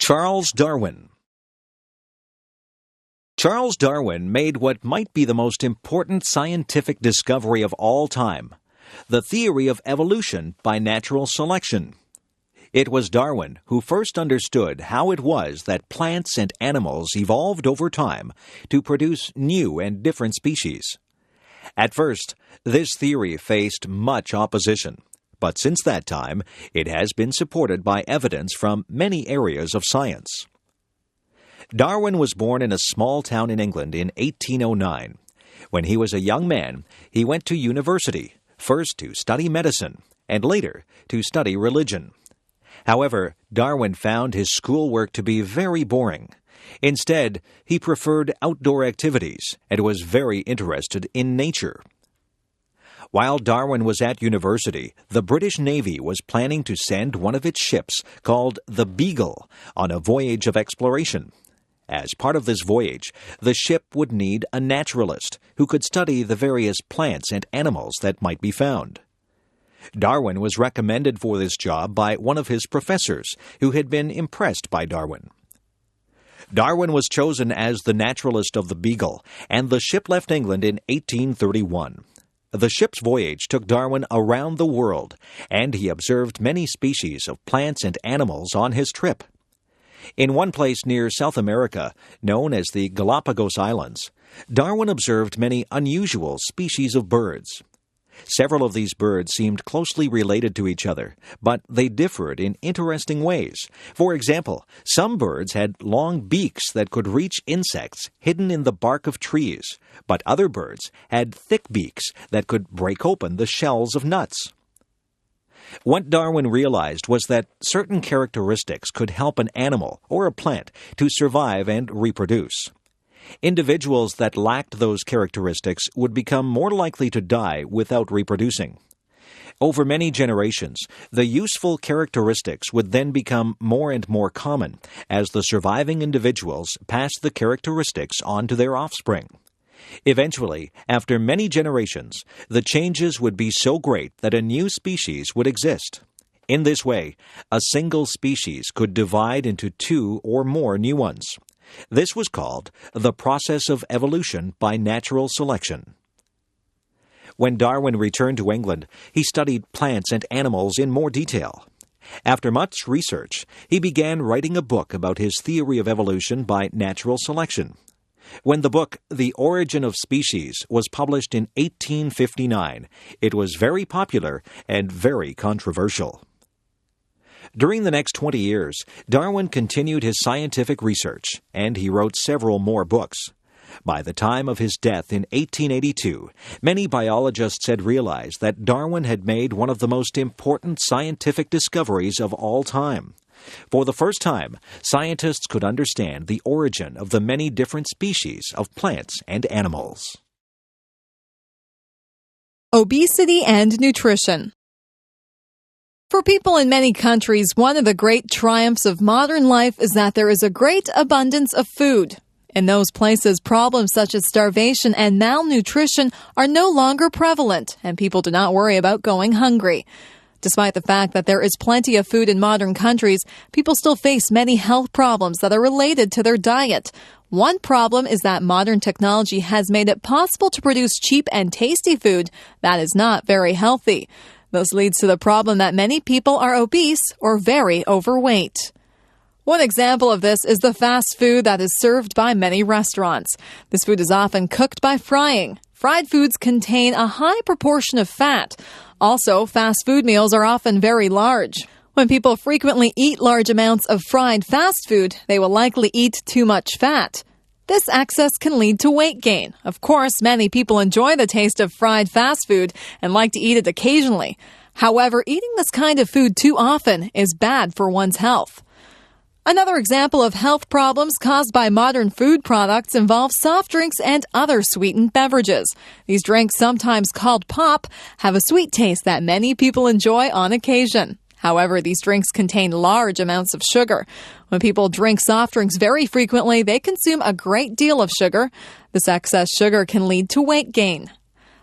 Charles Darwin. Charles Darwin made what might be the most important scientific discovery of all time, the theory of evolution by natural selection. It was Darwin who first understood how it was that plants and animals evolved over time to produce new and different species. At first, this theory faced much opposition, but since that time, it has been supported by evidence from many areas of science. Darwin was born in a small town in England in 1809. When he was a young man, he went to university, first to study medicine, and later to study religion. However, Darwin found his schoolwork to be very boring. Instead, he preferred outdoor activities and was very interested in nature. While Darwin was at university, the British Navy was planning to send one of its ships, called the Beagle, on a voyage of exploration. As part of this voyage, the ship would need a naturalist who could study the various plants and animals that might be found. Darwin was recommended for this job by one of his professors, who had been impressed by Darwin. Darwin was chosen as the naturalist of the Beagle, and the ship left England in 1831. The ship's voyage took Darwin around the world, and he observed many species of plants and animals on his trip. In one place near South America, known as the Galapagos Islands, Darwin observed many unusual species of birds. Several of these birds seemed closely related to each other, but they differed in interesting ways. For example, some birds had long beaks that could reach insects hidden in the bark of trees, but other birds had thick beaks that could break open the shells of nuts. What Darwin realized was that certain characteristics could help an animal or a plant to survive and reproduce. Individuals that lacked those characteristics would become more likely to die without reproducing. Over many generations, the useful characteristics would then become more and more common as the surviving individuals passed the characteristics on to their offspring. Eventually, after many generations, the changes would be so great that a new species would exist. In this way, a single species could divide into two or more new ones. This was called the process of evolution by natural selection. When Darwin returned to England, he studied plants and animals in more detail. After much research, he began writing a book about his theory of evolution by natural selection. When the book The Origin of Species was published in 1859, it was very popular and very controversial. During the next 20 years, Darwin continued his scientific research, and he wrote several more books. By the time of his death in 1882, many biologists had realized that Darwin had made one of the most important scientific discoveries of all time. For the first time, scientists could understand the origin of the many different species of plants and animals. Obesity and Nutrition. For people in many countries, one of the great triumphs of modern life is that there is a great abundance of food. In those places, problems such as starvation and malnutrition are no longer prevalent, and people do not worry about going hungry. Despite the fact that there is plenty of food in modern countries, people still face many health problems that are related to their diet. One problem is that modern technology has made it possible to produce cheap and tasty food that is not very healthy. This leads to the problem that many people are obese or very overweight. One example of this is the fast food that is served by many restaurants. This food is often cooked by frying. Fried foods contain a high proportion of fat. Also, fast food meals are often very large. When people frequently eat large amounts of fried fast food, they will likely eat too much fat. This excess can lead to weight gain. Of course, many people enjoy the taste of fried fast food and like to eat it occasionally. However, eating this kind of food too often is bad for one's health. Another example of health problems caused by modern food products involves soft drinks and other sweetened beverages. These drinks, sometimes called pop, have a sweet taste that many people enjoy on occasion. However, these drinks contain large amounts of sugar. When people drink soft drinks very frequently, they consume a great deal of sugar. This excess sugar can lead to weight gain.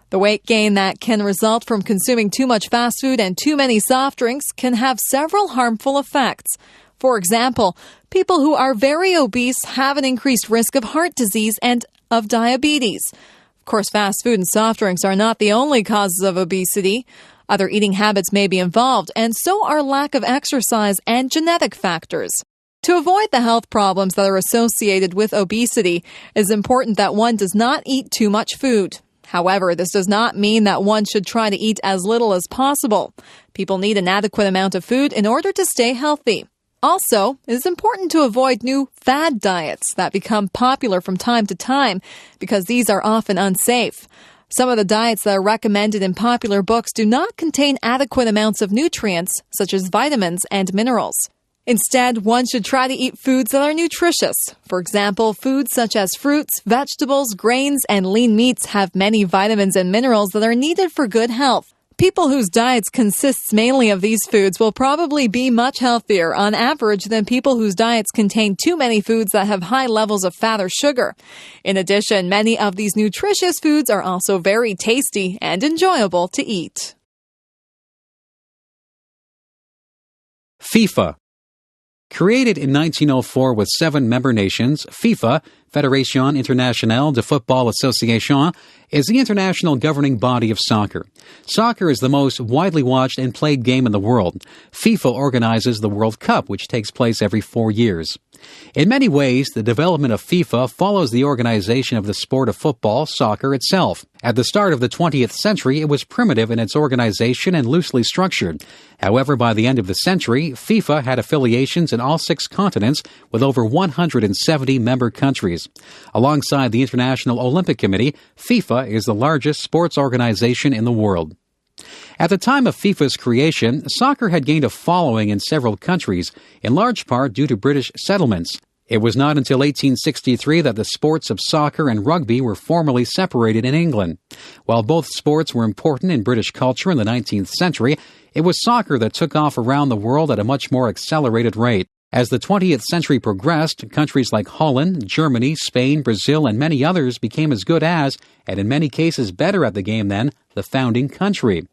The weight gain that can result from consuming too much fast food and too many soft drinks can have several harmful effects. For example, people who are very obese have an increased risk of heart disease and of diabetes. Of course, fast food and soft drinks are not the only causes of obesity. Other eating habits may be involved, and so are lack of exercise and genetic factors. To avoid the health problems that are associated with obesity, it is important that one does not eat too much food. However, this does not mean that one should try to eat as little as possible. People need an adequate amount of food in order to stay healthy. Also, it is important to avoid new fad diets that become popular from time to time because these are often unsafe. Some of the diets that are recommended in popular books do not contain adequate amounts of nutrients, such as vitamins and minerals. Instead, one should try to eat foods that are nutritious. For example, foods such as fruits, vegetables, grains, and lean meats have many vitamins and minerals that are needed for good health. People whose diets consist mainly of these foods will probably be much healthier on average than people whose diets contain too many foods that have high levels of fat or sugar. In addition, many of these nutritious foods are also very tasty and enjoyable to eat. FIFA. Created in 1904 with 7 member nations, FIFA, Fédération Internationale de Football Association, is the international governing body of soccer. Soccer is the most widely watched and played game in the world. FIFA organizes the World Cup, which takes place every 4 years. In many ways, the development of FIFA follows the organization of the sport of football, soccer itself. At the start of the 20th century, it was primitive in its organization and loosely structured. However, by the end of the century, FIFA had affiliations in all 6 continents with over 170 member countries. Alongside the International Olympic Committee, FIFA is the largest sports organization in the world. At the time of FIFA's creation, soccer had gained a following in several countries, in large part due to British settlements. It was not until 1863 that the sports of soccer and rugby were formally separated in England. While both sports were important in British culture in the 19th century, it was soccer that took off around the world at a much more accelerated rate. As the 20th century progressed, countries like Holland, Germany, Spain, Brazil, and many others became as good as, and in many cases better at the game than, the founding country.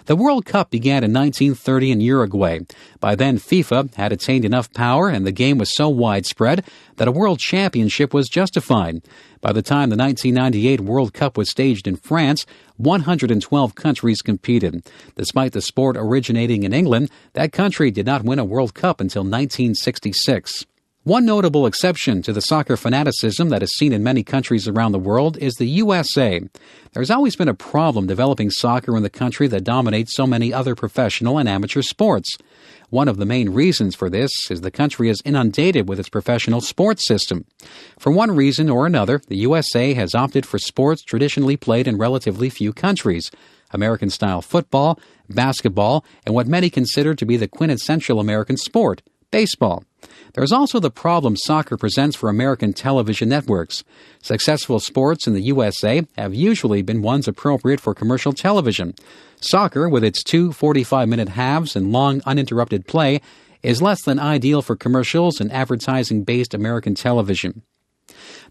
The World Cup began in 1930 in Uruguay. By then, FIFA had attained enough power and the game was so widespread that a world championship was justified. By the time the 1998 World Cup was staged in France, 112 countries competed. Despite the sport originating in England, that country did not win a World Cup until 1966. One notable exception to the soccer fanaticism that is seen in many countries around the world is the USA. There's always been a problem developing soccer in the country that dominates so many other professional and amateur sports. One of the main reasons for this is the country is inundated with its professional sports system. For one reason or another, the USA has opted for sports traditionally played in relatively few countries: American-style football, basketball, and what many consider to be the quintessential American sport, baseball. There is also the problem soccer presents for American television networks. Successful sports in the USA have usually been ones appropriate for commercial television. Soccer, with its 2 45-minute halves and long uninterrupted play, is less than ideal for commercials and advertising-based American television.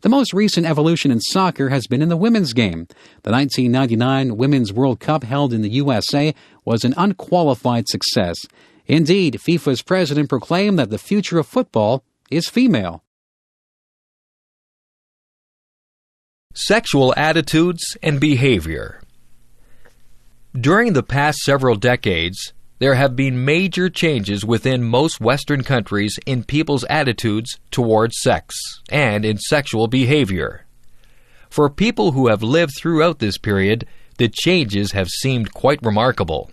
The most recent evolution in soccer has been in the women's game. The 1999 Women's World Cup held in the USA was an unqualified success. Indeed, FIFA's president proclaimed that the future of football is female. Sexual attitudes and behavior. During the past several decades, there have been major changes within most Western countries in people's attitudes towards sex and in sexual behavior. For people who have lived throughout this period, the changes have seemed quite remarkable.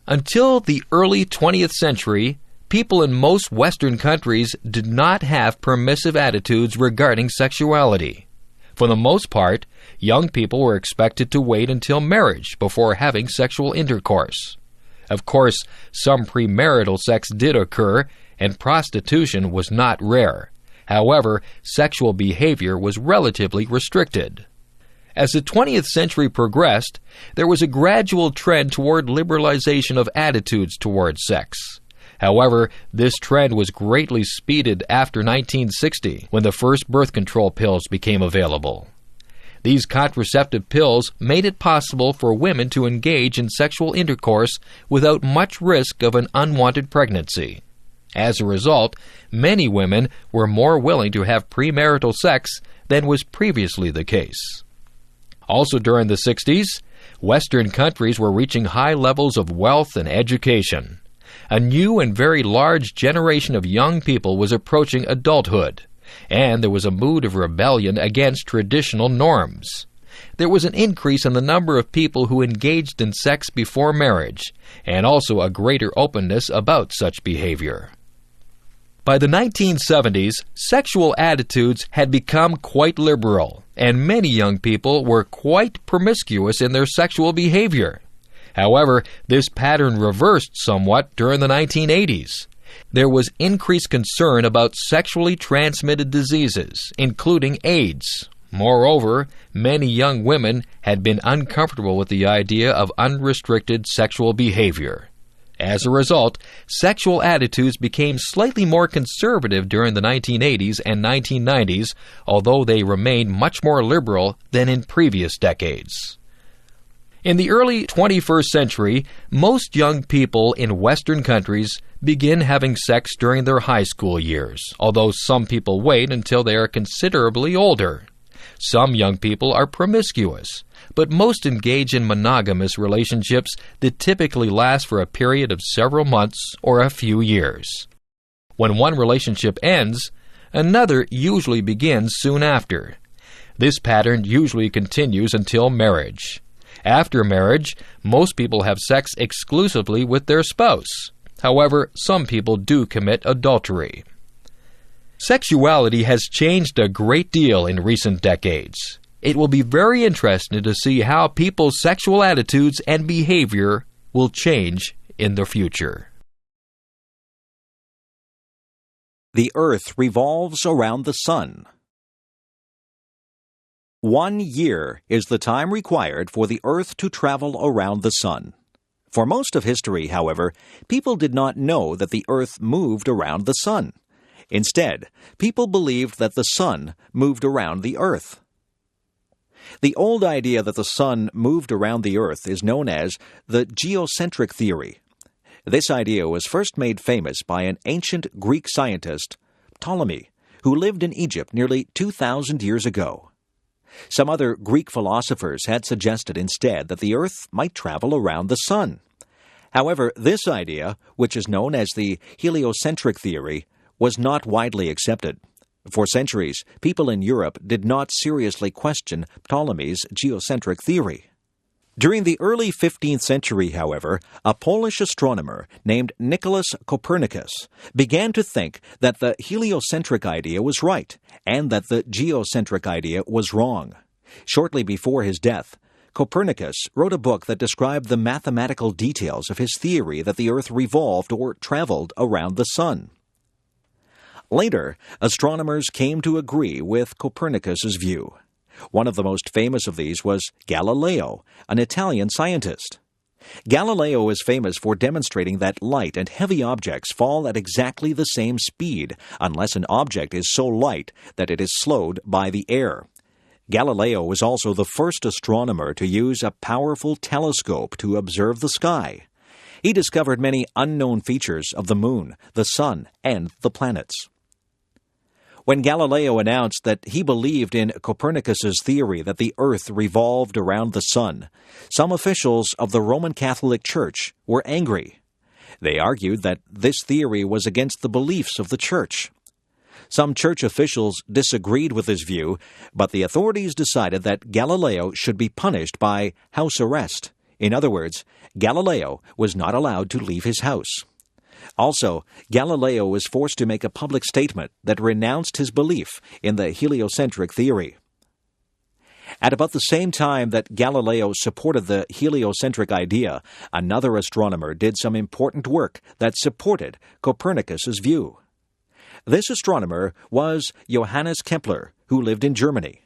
Until the early 20th century, people in most Western countries did not have permissive attitudes regarding sexuality. For the most part, young people were expected to wait until marriage before having sexual intercourse. Of course, some premarital sex did occur, and prostitution was not rare. However, sexual behavior was relatively restricted. As the 20th century progressed, there was a gradual trend toward liberalization of attitudes toward sex. However, this trend was greatly speeded after 1960, when the first birth control pills became available. These contraceptive pills made it possible for women to engage in sexual intercourse without much risk of an unwanted pregnancy. As a result, many women were more willing to have premarital sex than was previously the case. Also during the 60s, Western countries were reaching high levels of wealth and education. A new and very large generation of young people was approaching adulthood, and there was a mood of rebellion against traditional norms. There was an increase in the number of people who engaged in sex before marriage, and also a greater openness about such behavior. By the 1970s, sexual attitudes had become quite liberal, and many young people were quite promiscuous in their sexual behavior. However, this pattern reversed somewhat during the 1980s. There was increased concern about sexually transmitted diseases, including AIDS. Moreover, many young women had been uncomfortable with the idea of unrestricted sexual behavior. As a result, sexual attitudes became slightly more conservative during the 1980s and 1990s, although they remained much more liberal than in previous decades. In the early 21st century, most young people in Western countries begin having sex during their high school years, although some people wait until they are considerably older. Some young people are promiscuous, but most engage in monogamous relationships that typically last for a period of several months or a few years. When one relationship ends, another usually begins soon after. This pattern usually continues until marriage. After marriage, most people have sex exclusively with their spouse. However, some people do commit adultery. Sexuality has changed a great deal in recent decades. It will be very interesting to see how people's sexual attitudes and behavior will change in the future. The Earth revolves around the sun. 1 year is the time required for the Earth to travel around the sun. For most of history, however, people did not know that the Earth moved around the sun. Instead, people believed that the sun moved around the Earth. The old idea that the sun moved around the Earth is known as the geocentric theory. This idea was first made famous by an ancient Greek scientist, Ptolemy, who lived in Egypt nearly 2,000 years ago. Some other Greek philosophers had suggested instead that the Earth might travel around the sun. However, this idea, which is known as the heliocentric theory, was not widely accepted. For centuries, people in Europe did not seriously question Ptolemy's geocentric theory. During the early 15th century, however, a Polish astronomer named Nicholas Copernicus began to think that the heliocentric idea was right and that the geocentric idea was wrong. Shortly before his death, Copernicus wrote a book that described the mathematical details of his theory that the Earth revolved or traveled around the sun. Later, astronomers came to agree with Copernicus's view. One of the most famous of these was Galileo, an Italian scientist. Galileo is famous for demonstrating that light and heavy objects fall at exactly the same speed, unless an object is so light that it is slowed by the air. Galileo was also the first astronomer to use a powerful telescope to observe the sky. He discovered many unknown features of the moon, the sun, and the planets. When Galileo announced that he believed in Copernicus's theory that the Earth revolved around the sun, some officials of the Roman Catholic Church were angry. They argued that this theory was against the beliefs of the Church. Some church officials disagreed with this view, but the authorities decided that Galileo should be punished by house arrest. In other words, Galileo was not allowed to leave his house. Also, Galileo was forced to make a public statement that renounced his belief in the heliocentric theory. At about the same time that Galileo supported the heliocentric idea, another astronomer did some important work that supported Copernicus's view. This astronomer was Johannes Kepler, who lived in Germany.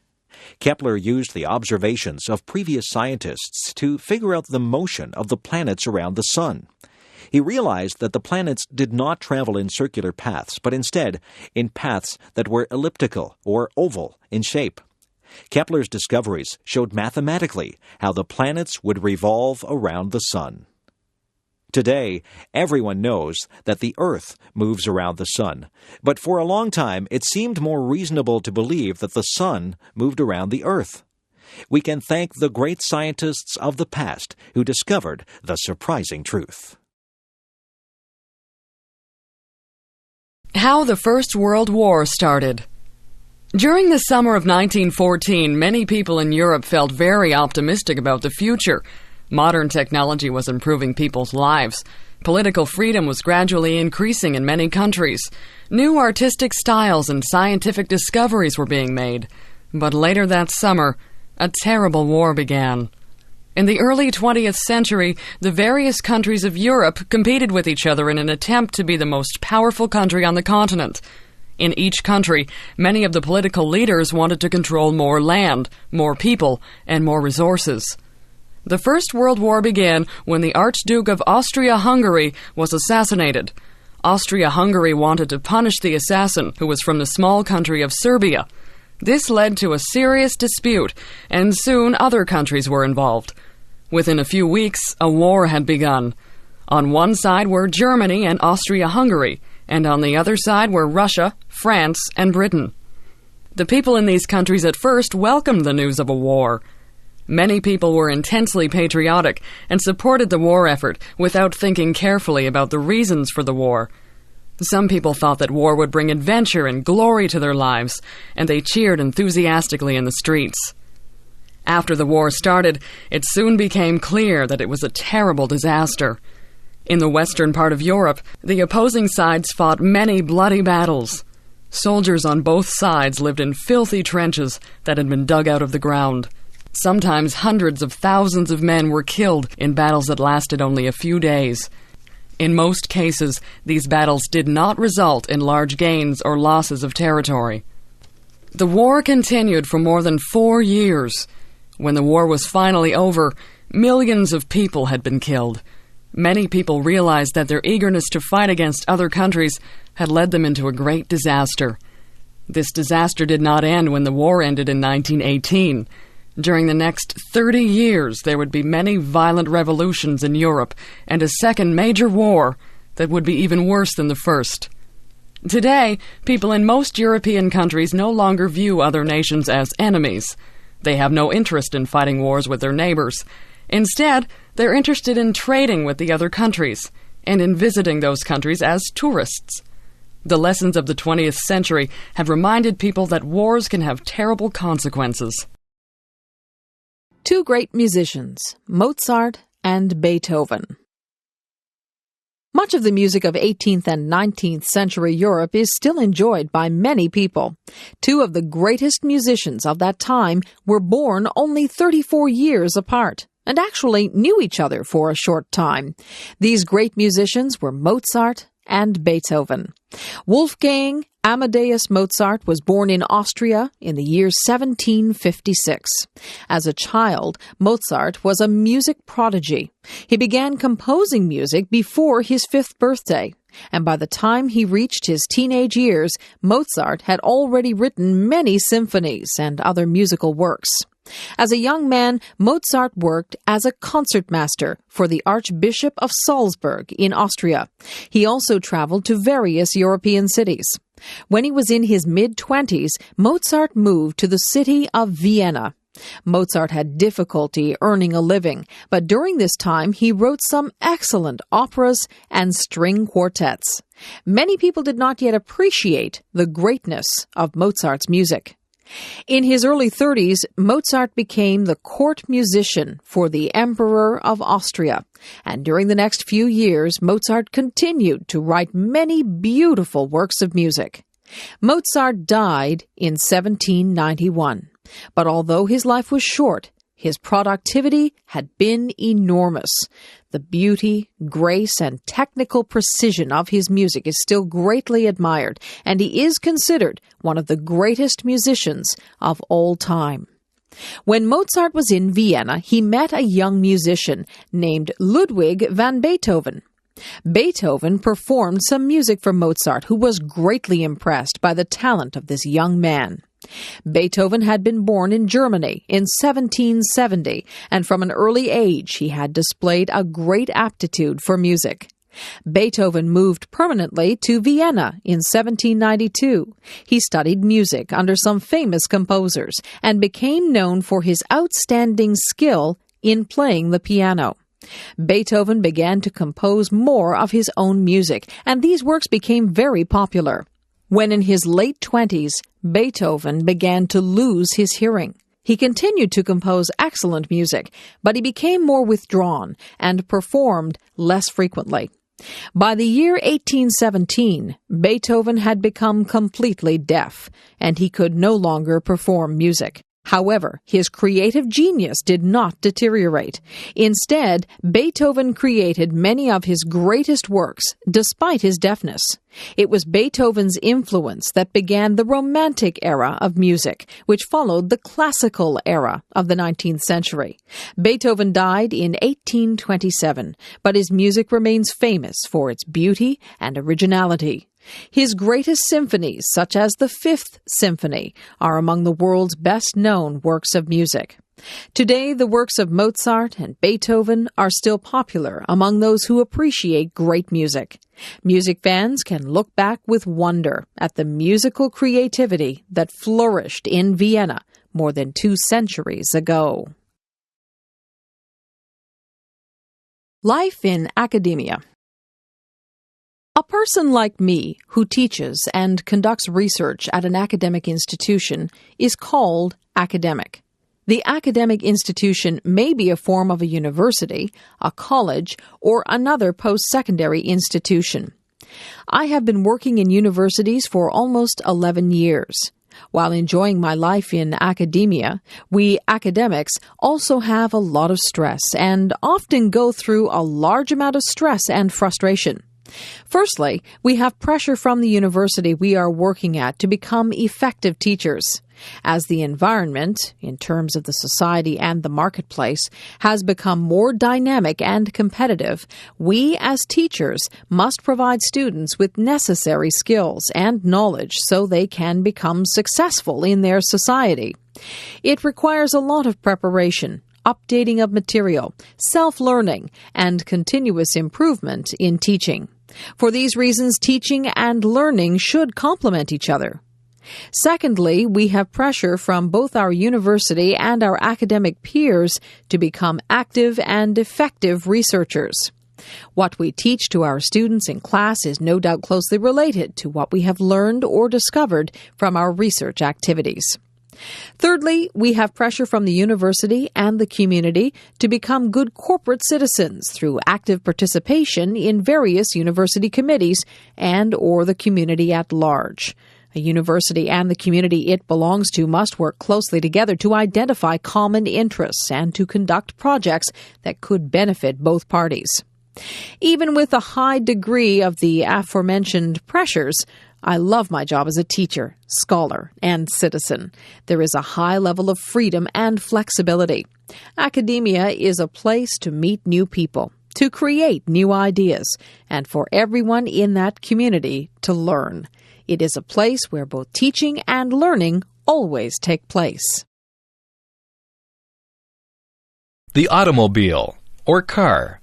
Kepler used the observations of previous scientists to figure out the motion of the planets around the sun. He realized that the planets did not travel in circular paths, but instead in paths that were elliptical or oval in shape. Kepler's discoveries showed mathematically how the planets would revolve around the sun. Today, everyone knows that the Earth moves around the Sun, but for a long time it seemed more reasonable to believe that the Sun moved around the Earth. We can thank the great scientists of the past who discovered the surprising truth. How the First World War started. During the summer of 1914, many people in Europe felt very optimistic about the future. Modern technology was improving people's lives. Political freedom was gradually increasing in many countries. New artistic styles and scientific discoveries were being made. But later that summer, a terrible war began. In the early 20th century, the various countries of Europe competed with each other in an attempt to be the most powerful country on the continent. In each country, many of the political leaders wanted to control more land, more people, and more resources. The First World War began when the Archduke of Austria-Hungary was assassinated. Austria-Hungary wanted to punish the assassin, who was from the small country of Serbia. This led to a serious dispute, and soon other countries were involved. Within a few weeks, a war had begun. On one side were Germany and Austria-Hungary, and on the other side were Russia, France, and Britain. The people in these countries at first welcomed the news of a war. Many people were intensely patriotic and supported the war effort without thinking carefully about the reasons for the war. Some people thought that war would bring adventure and glory to their lives, and they cheered enthusiastically in the streets. After the war started, it soon became clear that it was a terrible disaster. In the western part of Europe, the opposing sides fought many bloody battles. Soldiers on both sides lived in filthy trenches that had been dug out of the ground. Sometimes hundreds of thousands of men were killed in battles that lasted only a few days. In most cases, these battles did not result in large gains or losses of territory. The war continued for more than 4 years. When the war was finally over, millions of people had been killed. Many people realized that their eagerness to fight against other countries had led them into a great disaster. This disaster did not end when the war ended in 1918. During the next 30 years, there would be many violent revolutions in Europe and a second major war that would be even worse than the first. Today, people in most European countries no longer view other nations as enemies. They have no interest in fighting wars with their neighbors. Instead, they're interested in trading with the other countries and in visiting those countries as tourists. The lessons of the 20th century have reminded people that wars can have terrible consequences. Two great musicians, Mozart and Beethoven. Much of the music of 18th and 19th century Europe is still enjoyed by many people. Two of the greatest musicians of that time were born only 34 years apart and actually knew each other for a short time. These great musicians were Mozart and Beethoven. Wolfgang Amadeus Mozart was born in Austria in the year 1756. As a child, Mozart was a music prodigy. He began composing music before his 5th birthday, and by the time he reached his teenage years, Mozart had already written many symphonies and other musical works. As a young man, Mozart worked as a concertmaster for the Archbishop of Salzburg in Austria. He also traveled to various European cities. When he was in his mid-20s, Mozart moved to the city of Vienna. Mozart had difficulty earning a living, but during this time he wrote some excellent operas and string quartets. Many people did not yet appreciate the greatness of Mozart's music. In his early 30s, Mozart became the court musician for the Emperor of Austria, and during the next few years, Mozart continued to write many beautiful works of music. Mozart died in 1791, but although his life was short, his productivity had been enormous. The beauty, grace, and technical precision of his music is still greatly admired, and he is considered one of the greatest musicians of all time. When Mozart was in Vienna, he met a young musician named Ludwig van Beethoven. Beethoven performed some music for Mozart, who was greatly impressed by the talent of this young man. Beethoven had been born in Germany in 1770, and from an early age he had displayed a great aptitude for music. Beethoven moved permanently to Vienna in 1792. He studied music under some famous composers and became known for his outstanding skill in playing the piano. Beethoven began to compose more of his own music, and these works became very popular. When in his late 20s, Beethoven began to lose his hearing. He continued to compose excellent music, but he became more withdrawn and performed less frequently. By the year 1817, Beethoven had become completely deaf, and he could no longer perform music. However, his creative genius did not deteriorate. Instead, Beethoven created many of his greatest works despite his deafness. It was Beethoven's influence that began the Romantic era of music, which followed the Classical era of the 19th century. Beethoven died in 1827, but his music remains famous for its beauty and originality. His greatest symphonies, such as the Fifth Symphony, are among the world's best-known works of music. Today, the works of Mozart and Beethoven are still popular among those who appreciate great music. Music fans can look back with wonder at the musical creativity that flourished in Vienna more than 2 centuries ago. Life in academia. A person like me who teaches and conducts research at an academic institution is called academic. The academic institution may be a form of a university, a college, or another post-secondary institution. I have been working in universities for almost 11 years. While enjoying my life in academia, we academics also have a lot of stress and often go through a large amount of stress and frustration. Firstly, we have pressure from the university we are working at to become effective teachers. As the environment, in terms of the society and the marketplace, has become more dynamic and competitive, we as teachers must provide students with necessary skills and knowledge so they can become successful in their society. It requires a lot of preparation, updating of material, self-learning, and continuous improvement in teaching. For these reasons, teaching and learning should complement each other. Secondly, we have pressure from both our university and our academic peers to become active and effective researchers. What we teach to our students in class is no doubt closely related to what we have learned or discovered from our research activities. Thirdly, we have pressure from the university and the community to become good corporate citizens through active participation in various university committees and/or the community at large. A university and the community it belongs to must work closely together to identify common interests and to conduct projects that could benefit both parties. Even with a high degree of the aforementioned pressures, I love my job as a teacher, scholar, and citizen. There is a high level of freedom and flexibility. Academia is a place to meet new people, to create new ideas, and for everyone in that community to learn. It is a place where both teaching and learning always take place. The automobile, or car.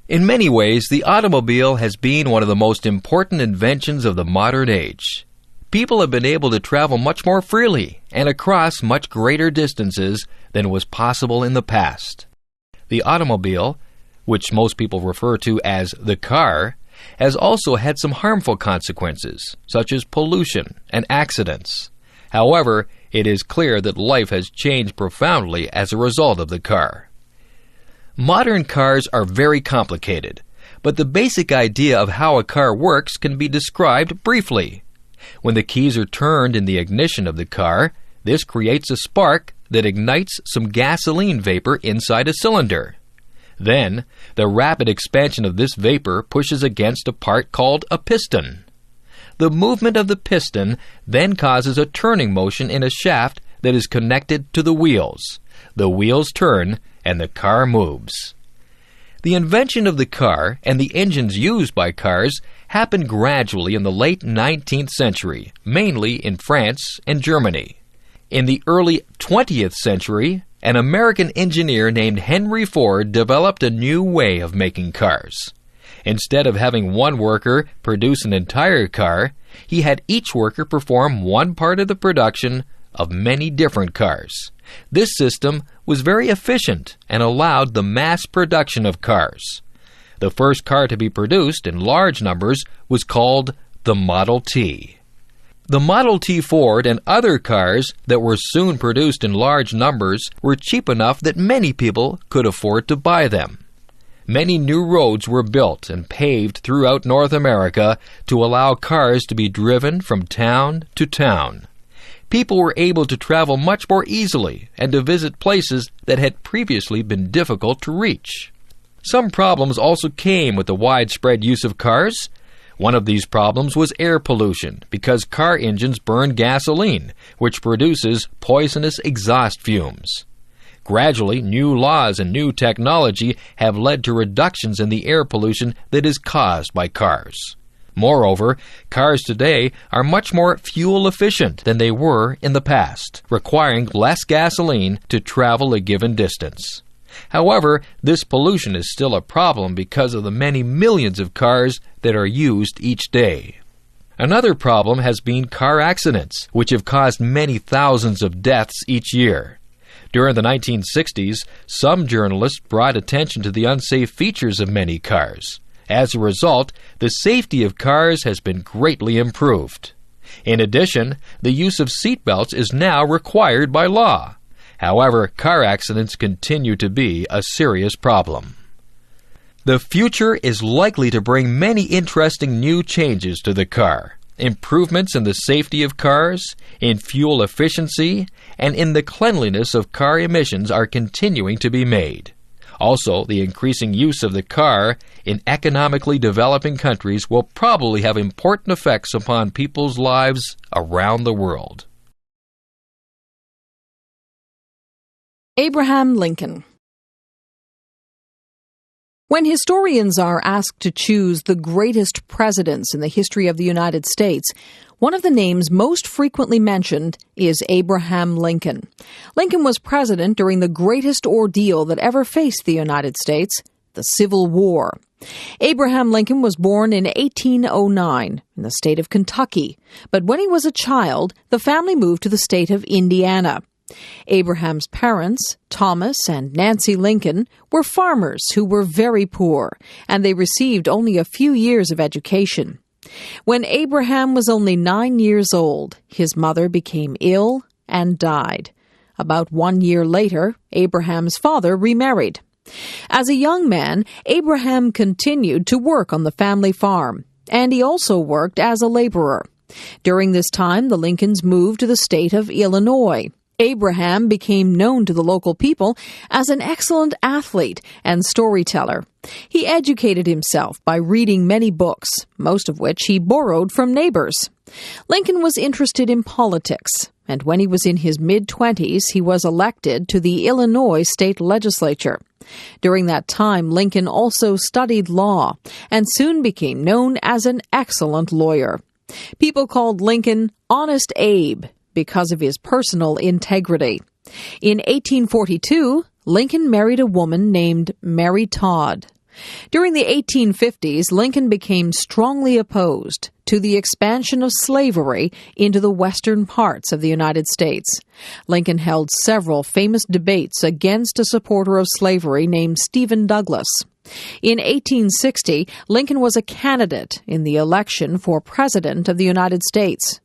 In many ways, the automobile has been one of the most important inventions of the modern age. People have been able to travel much more freely and across much greater distances than was possible in the past. The automobile, which most people refer to as the car, has also had some harmful consequences, such as pollution and accidents. However, it is clear that life has changed profoundly as a result of the car. Modern cars are very complicated, but the basic idea of how a car works can be described briefly. When the keys are turned in the ignition of the car, this creates a spark that ignites some gasoline vapor inside a cylinder. Then, the rapid expansion of this vapor pushes against a part called a piston. The movement of the piston then causes a turning motion in a shaft that is connected to the wheels. The wheels turn, and the car moves. The invention of the car and the engines used by cars happened gradually in the late 19th century, mainly in France and Germany. In the early 20th century, an American engineer named Henry Ford developed a new way of making cars. Instead of having one worker produce an entire car, he had each worker perform one part of the production of many different cars. This system was very efficient and allowed the mass production of cars. The first car to be produced in large numbers was called the Model T. The Model T Ford and other cars that were soon produced in large numbers were cheap enough that many people could afford to buy them. Many new roads were built and paved throughout North America to allow cars to be driven from town to town. People were able to travel much more easily and to visit places that had previously been difficult to reach. Some problems also came with the widespread use of cars. One of these problems was air pollution, because car engines burn gasoline, which produces poisonous exhaust fumes. Gradually, new laws and new technology have led to reductions in the air pollution that is caused by cars. Moreover, cars today are much more fuel efficient than they were in the past, requiring less gasoline to travel a given distance. However, this pollution is still a problem because of the many millions of cars that are used each day. Another problem has been car accidents, which have caused many thousands of deaths each year. During the 1960s, some journalists brought attention to the unsafe features of many cars. As a result, the safety of cars has been greatly improved. In addition, the use of seatbelts is now required by law. However, car accidents continue to be a serious problem. The future is likely to bring many interesting new changes to the car. Improvements in the safety of cars, in fuel efficiency, and in the cleanliness of car emissions are continuing to be made. Also, the increasing use of the car in economically developing countries will probably have important effects upon people's lives around the world. Abraham Lincoln. When historians are asked to choose the greatest presidents in the history of the United States, one of the names most frequently mentioned is Abraham Lincoln. Lincoln was president during the greatest ordeal that ever faced the United States, the Civil War. Abraham Lincoln was born in 1809 in the state of Kentucky, but when he was a child, the family moved to the state of Indiana. Abraham's parents, Thomas and Nancy Lincoln, were farmers who were very poor, and they received only a few years of education. When Abraham was only 9 years old, his mother became ill and died. About 1 year later, Abraham's father remarried. As a young man, Abraham continued to work on the family farm, and he also worked as a laborer. During this time, the Lincolns moved to the state of Illinois. Abraham became known to the local people as an excellent athlete and storyteller. He educated himself by reading many books, most of which he borrowed from neighbors. Lincoln was interested in politics, and when he was in his mid-20s, he was elected to the Illinois state legislature. During that time, Lincoln also studied law and soon became known as an excellent lawyer. People called Lincoln Honest Abe because of his personal integrity. In 1842, Lincoln married a woman named Mary Todd. During the 1850s, Lincoln became strongly opposed to the expansion of slavery into the western parts of the United States. Lincoln held several famous debates against a supporter of slavery named Stephen Douglas. In 1860, Lincoln was a candidate in the election for President of the United States.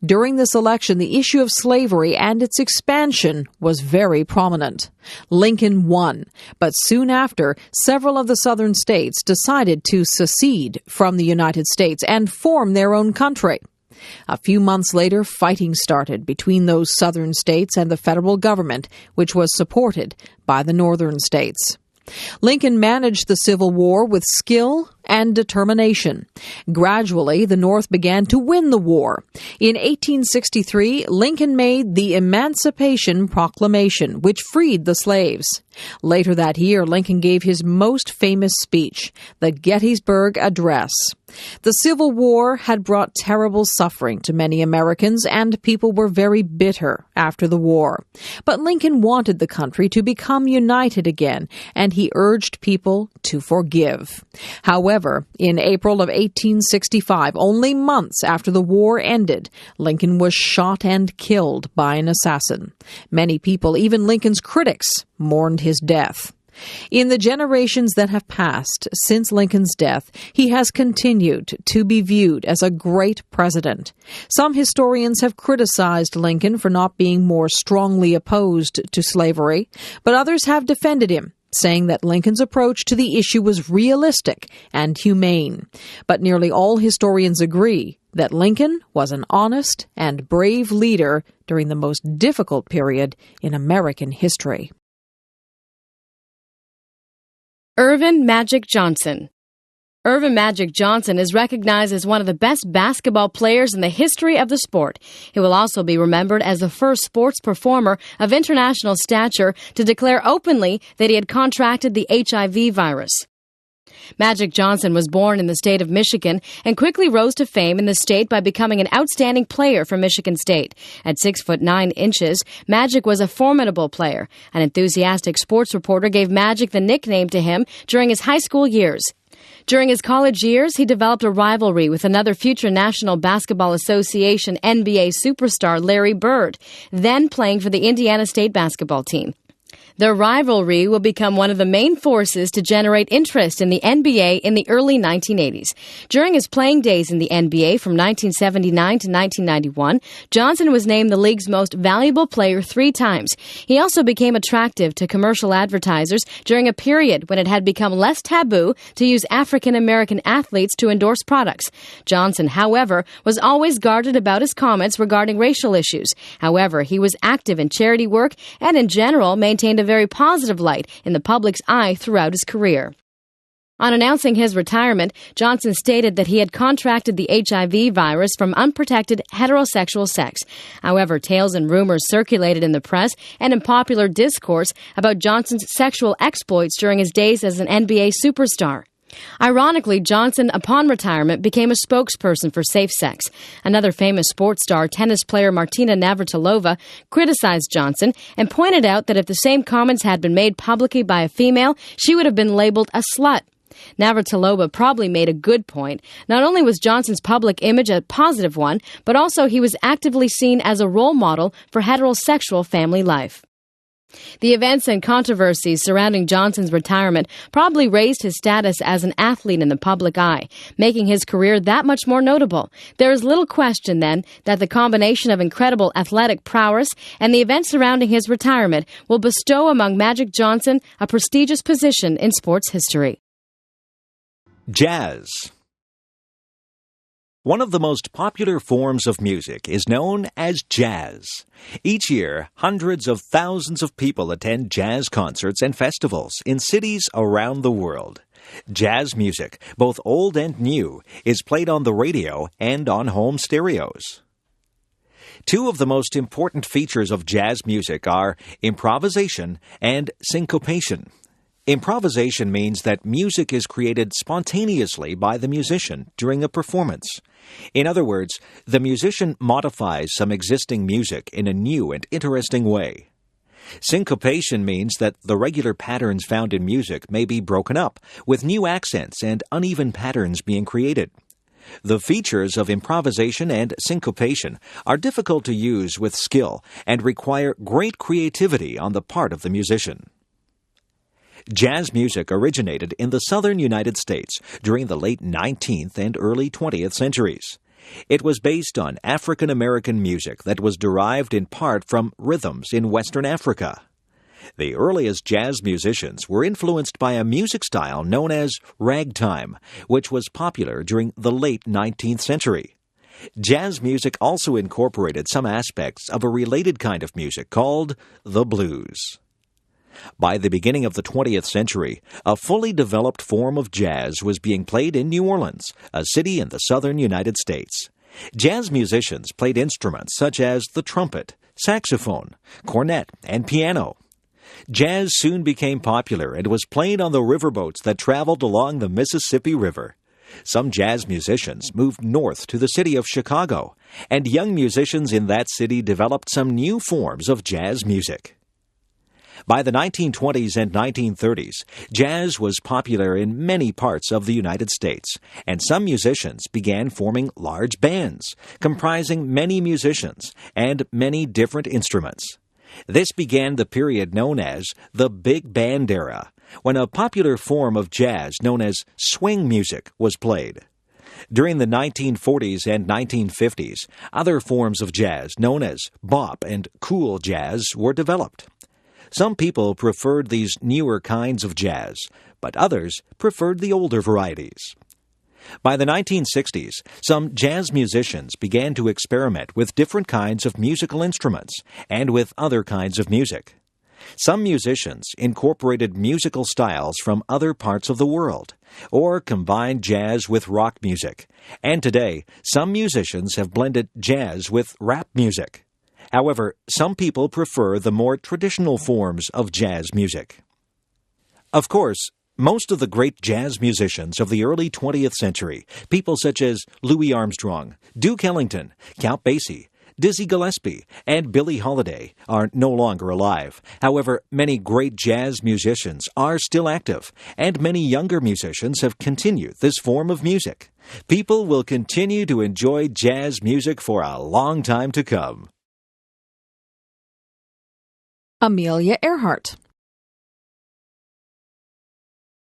During this election, the issue of slavery and its expansion was very prominent. Lincoln won, but soon after, several of the southern states decided to secede from the United States and form their own country. A few months later, fighting started between those southern states and the federal government, which was supported by the northern states. Lincoln managed the Civil War with skill and determination. Gradually, the North began to win the war. In 1863, Lincoln made the Emancipation Proclamation, which freed the slaves. Later that year, Lincoln gave his most famous speech, the Gettysburg Address. The Civil War had brought terrible suffering to many Americans, and people were very bitter after the war. But Lincoln wanted the country to become united again, and he urged people to forgive. However, in April of 1865, only months after the war ended, Lincoln was shot and killed by an assassin. Many people, even Lincoln's critics, mourned his death. In the generations that have passed since Lincoln's death, he has continued to be viewed as a great president. Some historians have criticized Lincoln for not being more strongly opposed to slavery, but others have defended him, saying that Lincoln's approach to the issue was realistic and humane. But nearly all historians agree that Lincoln was an honest and brave leader during the most difficult period in American history. Earvin Magic Johnson. Earvin Magic Johnson is recognized as one of the best basketball players in the history of the sport. He will also be remembered as the first sports performer of international stature to declare openly that he had contracted the HIV virus. Magic Johnson was born in the state of Michigan and quickly rose to fame in the state by becoming an outstanding player for Michigan State. At 6'9", Magic was a formidable player. An enthusiastic sports reporter gave Magic the nickname to him during his high school years. During his college years, he developed a rivalry with another future National Basketball Association NBA superstar Larry Bird, then playing for the Indiana State basketball team. Their rivalry will become one of the main forces to generate interest in the NBA in the early 1980s. During his playing days in the NBA from 1979 to 1991, Johnson was named the league's most valuable player 3 times. He also became attractive to commercial advertisers during a period when it had become less taboo to use African-American athletes to endorse products. Johnson, however, was always guarded about his comments regarding racial issues. However, he was active in charity work and in general maintained a very positive light in the public's eye throughout his career. On announcing his retirement, Johnson stated that he had contracted the HIV virus from unprotected heterosexual sex. However, tales and rumors circulated in the press and in popular discourse about Johnson's sexual exploits during his days as an NBA superstar. Ironically, Johnson, upon retirement, became a spokesperson for safe sex. Another famous sports star, tennis player Martina Navratilova, criticized Johnson and pointed out that if the same comments had been made publicly by a female, she would have been labeled a slut. Navratilova probably made a good point. Not only was Johnson's public image a positive one, but also he was actively seen as a role model for heterosexual family life. The events and controversies surrounding Johnson's retirement probably raised his status as an athlete in the public eye, making his career that much more notable. There is little question, then, that the combination of incredible athletic prowess and the events surrounding his retirement will bestow among Magic Johnson a prestigious position in sports history. Jazz. One of the most popular forms of music is known as jazz. Each year, hundreds of thousands of people attend jazz concerts and festivals in cities around the world. Jazz music, both old and new, is played on the radio and on home stereos. Two of the most important features of jazz music are improvisation and syncopation. Improvisation means that music is created spontaneously by the musician during a performance. In other words, the musician modifies some existing music in a new and interesting way. Syncopation means that the regular patterns found in music may be broken up, with new accents and uneven patterns being created. The features of improvisation and syncopation are difficult to use with skill and require great creativity on the part of the musician. Jazz music originated in the southern United States during the late 19th and early 20th centuries. It was based on African American music that was derived in part from rhythms in Western Africa. The earliest jazz musicians were influenced by a music style known as ragtime, which was popular during the late 19th century. Jazz music also incorporated some aspects of a related kind of music called the blues. By the beginning of the 20th century, a fully developed form of jazz was being played in New Orleans, a city in the southern United States. Jazz musicians played instruments such as the trumpet, saxophone, cornet, and piano. Jazz soon became popular and was played on the riverboats that traveled along the Mississippi River. Some jazz musicians moved north to the city of Chicago, and young musicians in that city developed some new forms of jazz music. By the 1920s and 1930s, jazz was popular in many parts of the United States, and some musicians began forming large bands, comprising many musicians and many different instruments. This began the period known as the Big Band era, when a popular form of jazz known as swing music was played. During the 1940s and 1950s, other forms of jazz known as bop and cool jazz were developed. Some people preferred these newer kinds of jazz, but others preferred the older varieties. By the 1960s, some jazz musicians began to experiment with different kinds of musical instruments and with other kinds of music. Some musicians incorporated musical styles from other parts of the world, or combined jazz with rock music, and today, some musicians have blended jazz with rap music. However, some people prefer the more traditional forms of jazz music. Of course, most of the great jazz musicians of the early 20th century, people such as Louis Armstrong, Duke Ellington, Count Basie, Dizzy Gillespie, and Billie Holiday, are no longer alive. However, many great jazz musicians are still active, and many younger musicians have continued this form of music. People will continue to enjoy jazz music for a long time to come. Amelia Earhart.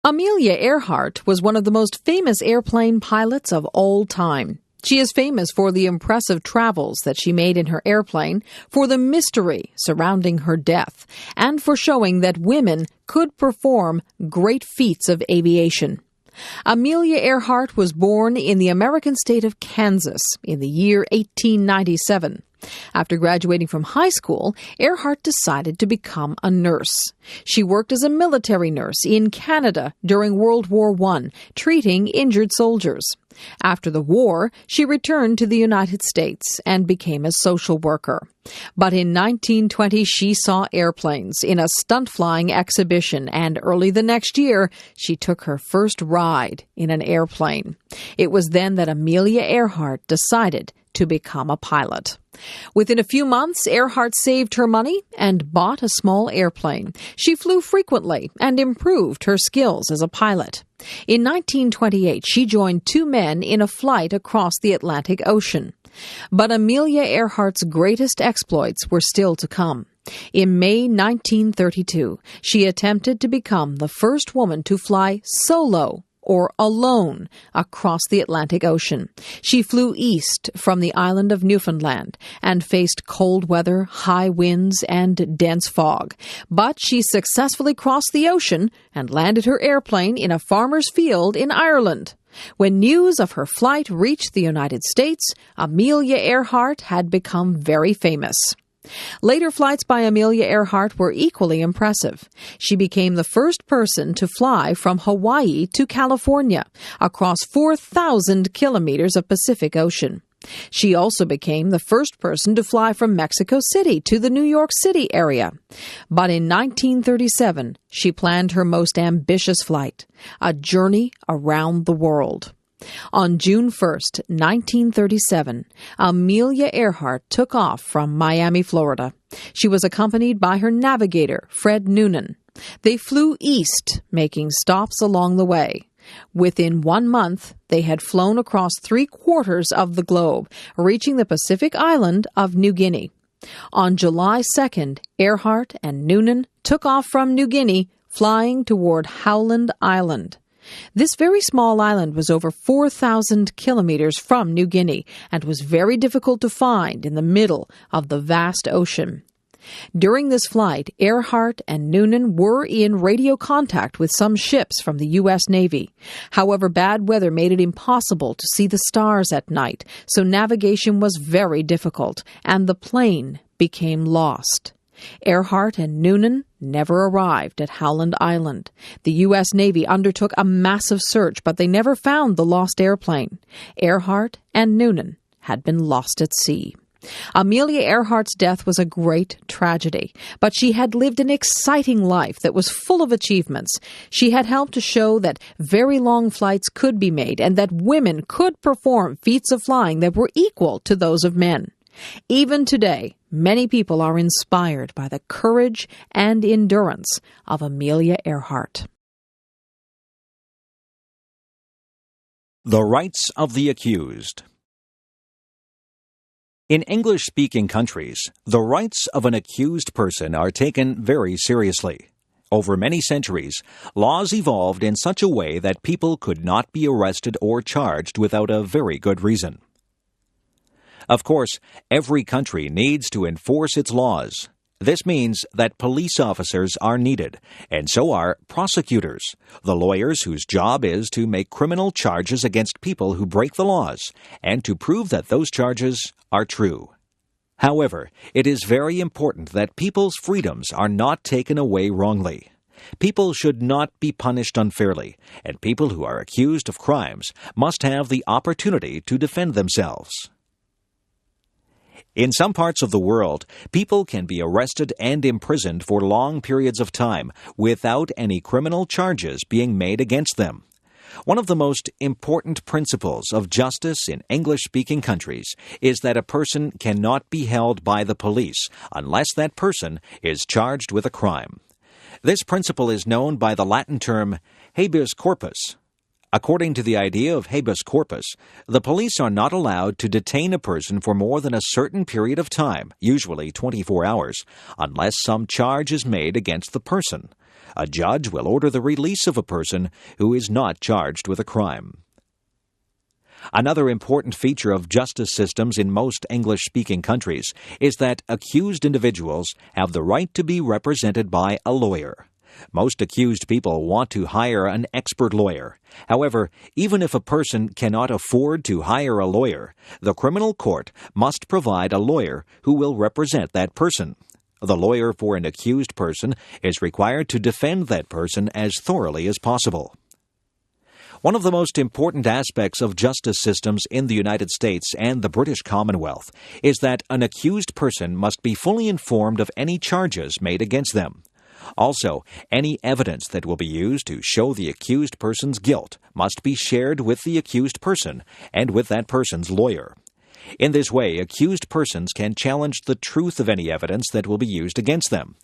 Amelia Earhart was one of the most famous airplane pilots of all time. She is famous for the impressive travels that she made in her airplane, for the mystery surrounding her death, and for showing that women could perform great feats of aviation. Amelia Earhart was born in the American state of Kansas in the year 1897. After graduating from high school, Earhart decided to become a nurse. She worked as a military nurse in Canada during World War I, treating injured soldiers. After the war, she returned to the United States and became a social worker. But in 1920, she saw airplanes in a stunt-flying exhibition, and early the next year, she took her first ride in an airplane. It was then that Amelia Earhart decided to become a pilot. Within a few months, Earhart saved her money and bought a small airplane. She flew frequently and improved her skills as a pilot. In 1928, she joined two men in a flight across the Atlantic Ocean. But Amelia Earhart's greatest exploits were still to come. In May 1932, she attempted to become the first woman to fly solo or alone across the Atlantic Ocean. She flew east from the island of Newfoundland and faced cold weather, high winds, and dense fog. But she successfully crossed the ocean and landed her airplane in a farmer's field in Ireland. When news of her flight reached the United States, Amelia Earhart had become very famous. Later flights by Amelia Earhart were equally impressive. She became the first person to fly from Hawaii to California, across 4,000 kilometers of Pacific Ocean. She also became the first person to fly from Mexico City to the New York City area. But in 1937, she planned her most ambitious flight, a journey around the world. On June 1st, 1937, Amelia Earhart took off from Miami, Florida. She was accompanied by her navigator, Fred Noonan. They flew east, making stops along the way. Within 1 month, they had flown across 3/4 of the globe, reaching the Pacific island of New Guinea. On July 2nd, Earhart and Noonan took off from New Guinea, flying toward Howland Island. This very small island was over 4,000 kilometers from New Guinea and was very difficult to find in the middle of the vast ocean. During this flight, Earhart and Noonan were in radio contact with some ships from the U.S. Navy. However, bad weather made it impossible to see the stars at night, so navigation was very difficult, and the plane became lost. Earhart and Noonan never arrived at Howland Island. The U.S. Navy undertook a massive search, but they never found the lost airplane. Earhart and Noonan had been lost at sea. Amelia Earhart's death was a great tragedy, but she had lived an exciting life that was full of achievements. She had helped to show that very long flights could be made and that women could perform feats of flying that were equal to those of men. Even today, many people are inspired by the courage and endurance of Amelia Earhart. The rights of the accused. In English-speaking countries, the rights of an accused person are taken very seriously. Over many centuries, laws evolved in such a way that people could not be arrested or charged without a very good reason. Of course, every country needs to enforce its laws. This means that police officers are needed, and so are prosecutors, the lawyers whose job is to make criminal charges against people who break the laws and to prove that those charges are true. However, it is very important that people's freedoms are not taken away wrongly. People should not be punished unfairly, and people who are accused of crimes must have the opportunity to defend themselves. In some parts of the world, people can be arrested and imprisoned for long periods of time without any criminal charges being made against them. One of the most important principles of justice in English-speaking countries is that a person cannot be held by the police unless that person is charged with a crime. This principle is known by the Latin term habeas corpus. According to the idea of habeas corpus, the police are not allowed to detain a person for more than a certain period of time, usually 24 hours, unless some charge is made against the person. A judge will order the release of a person who is not charged with a crime. Another important feature of justice systems in most English-speaking countries is that accused individuals have the right to be represented by a lawyer. Most accused people want to hire an expert lawyer. However, even if a person cannot afford to hire a lawyer, the criminal court must provide a lawyer who will represent that person. The lawyer for an accused person is required to defend that person as thoroughly as possible. One of the most important aspects of justice systems in the United States and the British Commonwealth is that an accused person must be fully informed of any charges made against them. Also, any evidence that will be used to show the accused person's guilt must be shared with the accused person and with that person's lawyer. In this way, accused persons can challenge the truth of any evidence that will be used against them.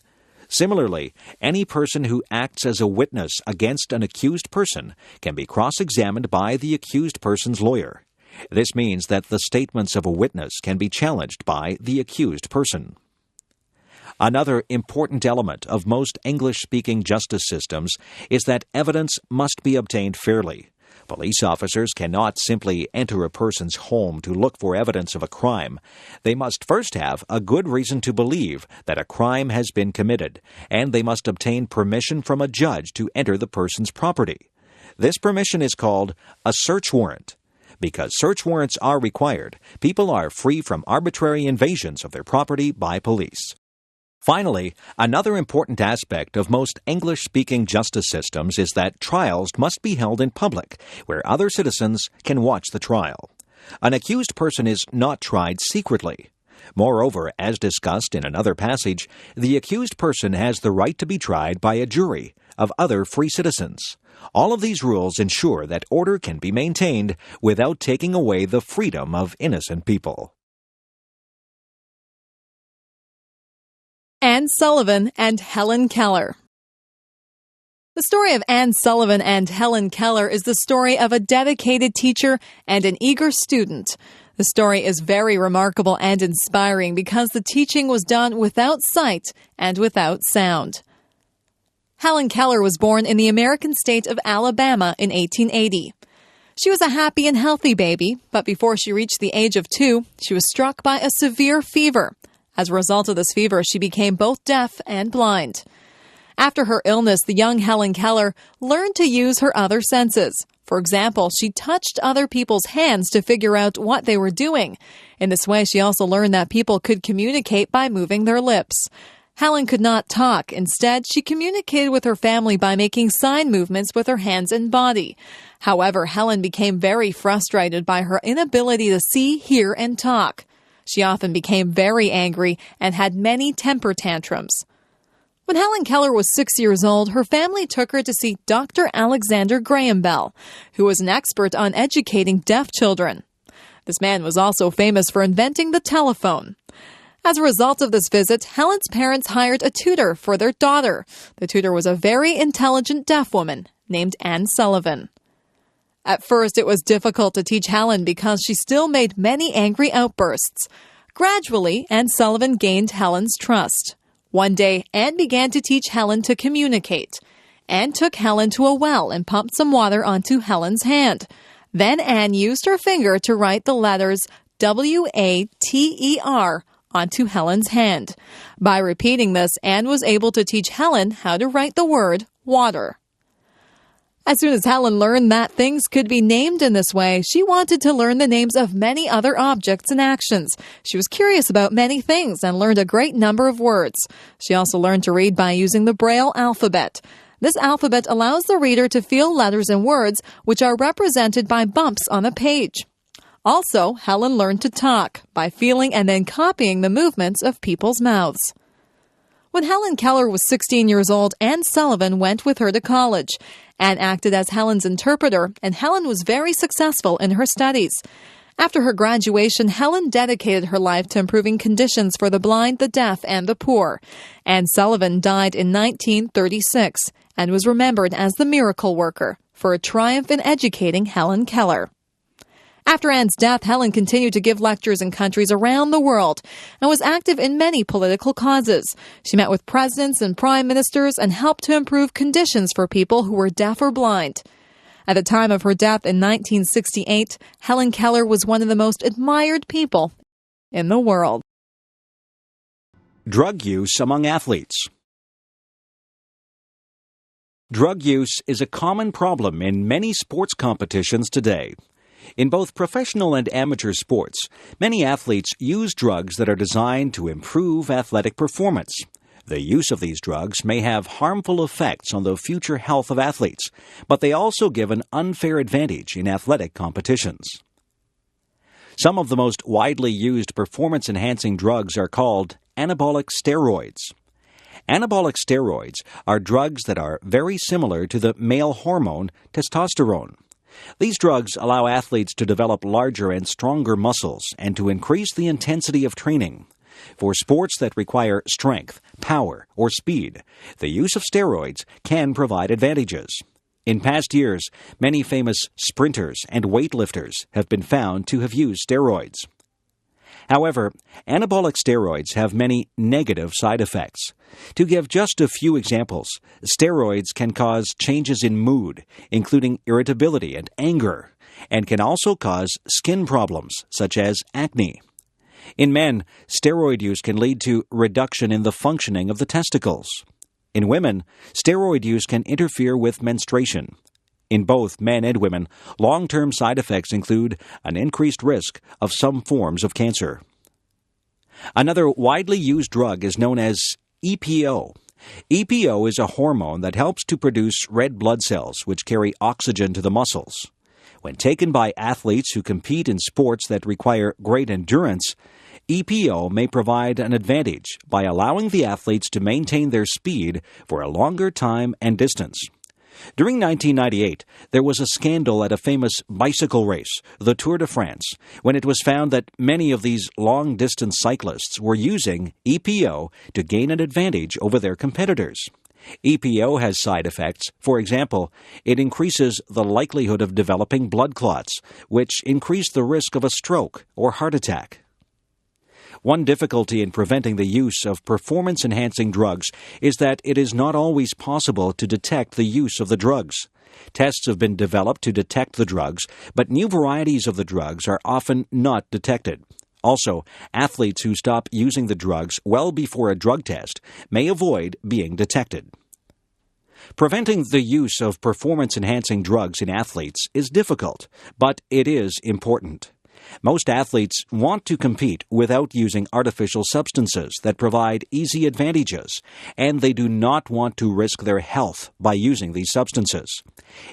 Similarly, any person who acts as a witness against an accused person can be cross-examined by the accused person's lawyer. This means that the statements of a witness can be challenged by the accused person. Another important element of most English-speaking justice systems is that evidence must be obtained fairly. Police officers cannot simply enter a person's home to look for evidence of a crime. They must first have a good reason to believe that a crime has been committed, and they must obtain permission from a judge to enter the person's property. This permission is called a search warrant. Because search warrants are required, people are free from arbitrary invasions of their property by police. Finally, another important aspect of most English-speaking justice systems is that trials must be held in public, where other citizens can watch the trial. An accused person is not tried secretly. Moreover, as discussed in another passage, the accused person has the right to be tried by a jury of other free citizens. All of these rules ensure that order can be maintained without taking away the freedom of innocent people. Anne Sullivan and Helen Keller. The story of Anne Sullivan and Helen Keller is the story of a dedicated teacher and an eager student. The story is very remarkable and inspiring because the teaching was done without sight and without sound. Helen Keller was born in the American state of Alabama in 1880. She was a happy and healthy baby, but before she reached the age of 2, she was struck by a severe fever. As a result of this fever, she became both deaf and blind. After her illness, the young Helen Keller learned to use her other senses. For example, she touched other people's hands to figure out what they were doing. In this way, she also learned that people could communicate by moving their lips. Helen could not talk. Instead, she communicated with her family by making sign movements with her hands and body. However, Helen became very frustrated by her inability to see, hear, and talk. She often became very angry and had many temper tantrums. When Helen Keller was 6 years old, her family took her to see Dr. Alexander Graham Bell, who was an expert on educating deaf children. This man was also famous for inventing the telephone. As a result of this visit, Helen's parents hired a tutor for their daughter. The tutor was a very intelligent deaf woman named Anne Sullivan. At first, it was difficult to teach Helen because she still made many angry outbursts. Gradually, Anne Sullivan gained Helen's trust. One day, Anne began to teach Helen to communicate. Anne took Helen to a well and pumped some water onto Helen's hand. Then Anne used her finger to write the letters W-A-T-E-R onto Helen's hand. By repeating this, Anne was able to teach Helen how to write the word water. As soon as Helen learned that things could be named in this way, she wanted to learn the names of many other objects and actions. She was curious about many things and learned a great number of words. She also learned to read by using the Braille alphabet. This alphabet allows the reader to feel letters and words which are represented by bumps on a page. Also, Helen learned to talk by feeling and then copying the movements of people's mouths. When Helen Keller was 16 years old, Anne Sullivan went with her to college. Anne acted as Helen's interpreter, and Helen was very successful in her studies. After her graduation, Helen dedicated her life to improving conditions for the blind, the deaf, and the poor. Anne Sullivan died in 1936 and was remembered as the miracle worker for a triumph in educating Helen Keller. After Anne's death, Helen continued to give lectures in countries around the world and was active in many political causes. She met with presidents and prime ministers and helped to improve conditions for people who were deaf or blind. At the time of her death in 1968, Helen Keller was one of the most admired people in the world. Drug use among athletes. Drug use is a common problem in many sports competitions today. In both professional and amateur sports, many athletes use drugs that are designed to improve athletic performance. The use of these drugs may have harmful effects on the future health of athletes, but they also give an unfair advantage in athletic competitions. Some of the most widely used performance-enhancing drugs are called anabolic steroids. Anabolic steroids are drugs that are very similar to the male hormone testosterone. These drugs allow athletes to develop larger and stronger muscles and to increase the intensity of training. For sports that require strength, power, or speed, the use of steroids can provide advantages. In past years, many famous sprinters and weightlifters have been found to have used steroids. However, anabolic steroids have many negative side effects. To give just a few examples, steroids can cause changes in mood, including irritability and anger, and can also cause skin problems, such as acne. In men, steroid use can lead to reduction in the functioning of the testicles. In women, steroid use can interfere with menstruation. In both men and women, long-term side effects include an increased risk of some forms of cancer. Another widely used drug is known as EPO. EPO is a hormone that helps to produce red blood cells, which carry oxygen to the muscles. When taken by athletes who compete in sports that require great endurance, EPO may provide an advantage by allowing the athletes to maintain their speed for a longer time and distance. During 1998, there was a scandal at a famous bicycle race, the Tour de France, when it was found that many of these long-distance cyclists were using EPO to gain an advantage over their competitors. EPO has side effects. For example, it increases the likelihood of developing blood clots, which increase the risk of a stroke or heart attack. One difficulty in preventing the use of performance-enhancing drugs is that it is not always possible to detect the use of the drugs. Tests have been developed to detect the drugs, but new varieties of the drugs are often not detected. Also, athletes who stop using the drugs well before a drug test may avoid being detected. Preventing the use of performance-enhancing drugs in athletes is difficult, but it is important. Most athletes want to compete without using artificial substances that provide easy advantages, and they do not want to risk their health by using these substances.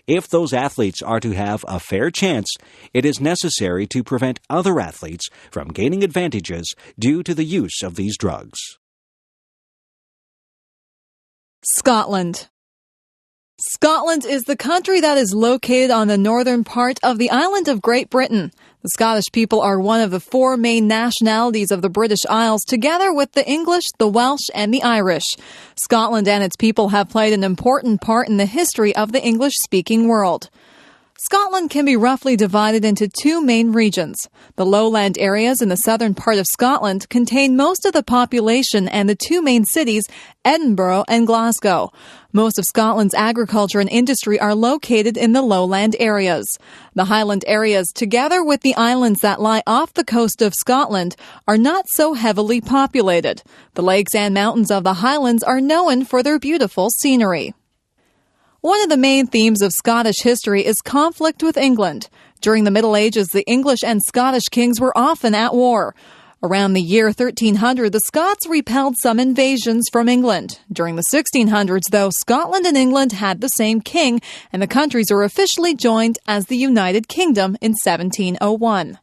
If those athletes are to have a fair chance, it is necessary to prevent other athletes from gaining advantages due to the use of these drugs. Scotland. Scotland is the country that is located on the northern part of the island of Great Britain. The Scottish people are one of the four main nationalities of the British Isles, together with the English, the Welsh, and the Irish. Scotland and its people have played an important part in the history of the English-speaking world. Scotland can be roughly divided into two main regions. The lowland areas in the southern part of Scotland contain most of the population and the two main cities, Edinburgh and Glasgow. Most of Scotland's agriculture and industry are located in the lowland areas. The highland areas, together with the islands that lie off the coast of Scotland, are not so heavily populated. The lakes and mountains of the highlands are known for their beautiful scenery. One of the main themes of Scottish history is conflict with England. During the Middle Ages, the English and Scottish kings were often at war. Around the year 1300, the Scots repelled some invasions from England. During the 1600s, though, Scotland and England had the same king, and the countries were officially joined as the United Kingdom in 1701.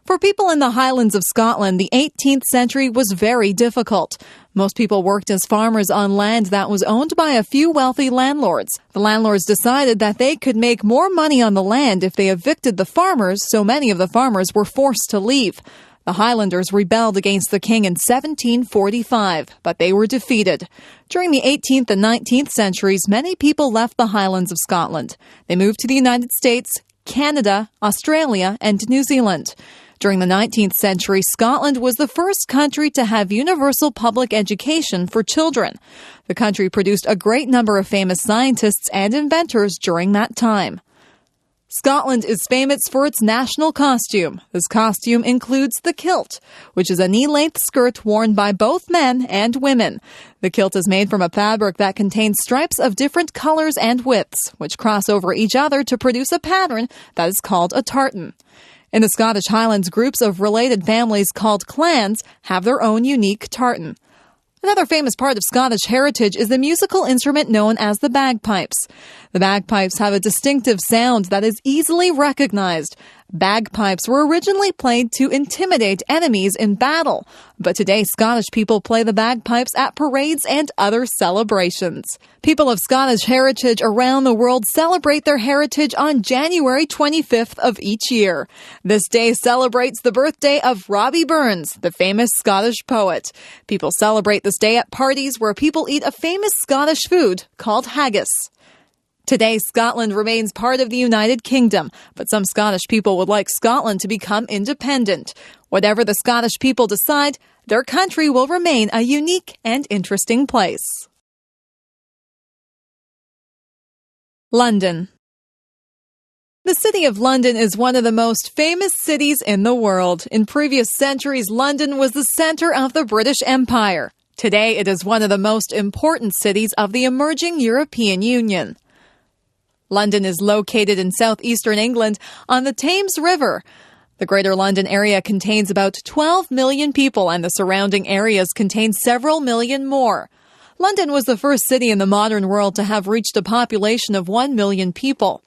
For people in the Highlands of Scotland, the 18th century was very difficult. Most people worked as farmers on land that was owned by a few wealthy landlords. The landlords decided that they could make more money on the land if they evicted the farmers, so many of the farmers were forced to leave. The Highlanders rebelled against the king in 1745, but they were defeated. During the 18th and 19th centuries, many people left the Highlands of Scotland. They moved to the United States, Canada, Australia, and New Zealand. During the 19th century, Scotland was the first country to have universal public education for children. The country produced a great number of famous scientists and inventors during that time. Scotland is famous for its national costume. This costume includes the kilt, which is a knee-length skirt worn by both men and women. The kilt is made from a fabric that contains stripes of different colors and widths, which cross over each other to produce a pattern that is called a tartan. In the Scottish Highlands, groups of related families called clans have their own unique tartan. Another famous part of Scottish heritage is the musical instrument known as the bagpipes. The bagpipes have a distinctive sound that is easily recognized. Bagpipes were originally played to intimidate enemies in battle, but today Scottish people play the bagpipes at parades and other celebrations. People of Scottish heritage around the world celebrate their heritage on January 25th of each year. This day celebrates the birthday of Robbie Burns, the famous Scottish poet. People celebrate this day at parties where people eat a famous Scottish food called haggis. Today, Scotland remains part of the United Kingdom, but some Scottish people would like Scotland to become independent. Whatever the Scottish people decide, their country will remain a unique and interesting place. London. The city of London is one of the most famous cities in the world. In previous centuries, London was the center of the British Empire. Today, it is one of the most important cities of the emerging European Union. London is located in southeastern England on the Thames River. The Greater London area contains about 12 million people, and the surrounding areas contain several million more. London was the first city in the modern world to have reached a population of 1 million people.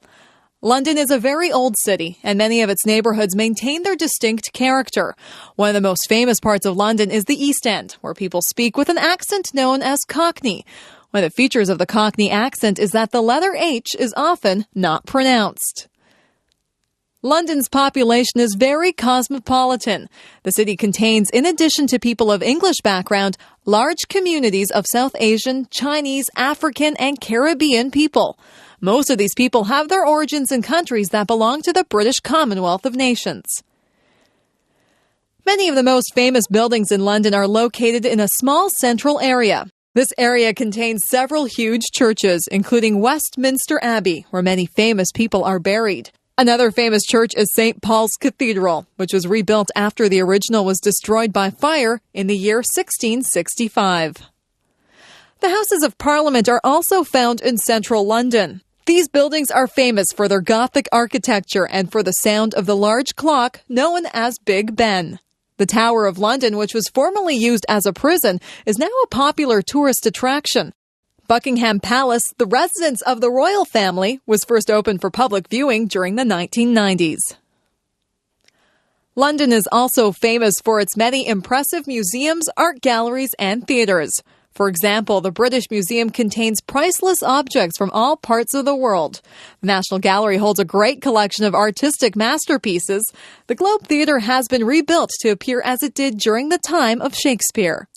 London is a very old city, and many of its neighborhoods maintain their distinct character. One of the most famous parts of London is the East End, where people speak with an accent known as Cockney. One of the features of the Cockney accent is that the letter H is often not pronounced. London's population is very cosmopolitan. The city contains, in addition to people of English background, large communities of South Asian, Chinese, African, and Caribbean people. Most of these people have their origins in countries that belong to the British Commonwealth of Nations. Many of the most famous buildings in London are located in a small central area. This area contains several huge churches, including Westminster Abbey, where many famous people are buried. Another famous church is St. Paul's Cathedral, which was rebuilt after the original was destroyed by fire in the year 1665. The Houses of Parliament are also found in central London. These buildings are famous for their Gothic architecture and for the sound of the large clock known as Big Ben. The Tower of London, which was formerly used as a prison, is now a popular tourist attraction. Buckingham Palace, the residence of the royal family, was first opened for public viewing during the 1990s. London is also famous for its many impressive museums, art galleries, and theatres. For example, the British Museum contains priceless objects from all parts of the world. The National Gallery holds a great collection of artistic masterpieces. The Globe Theatre has been rebuilt to appear as it did during the time of Shakespeare.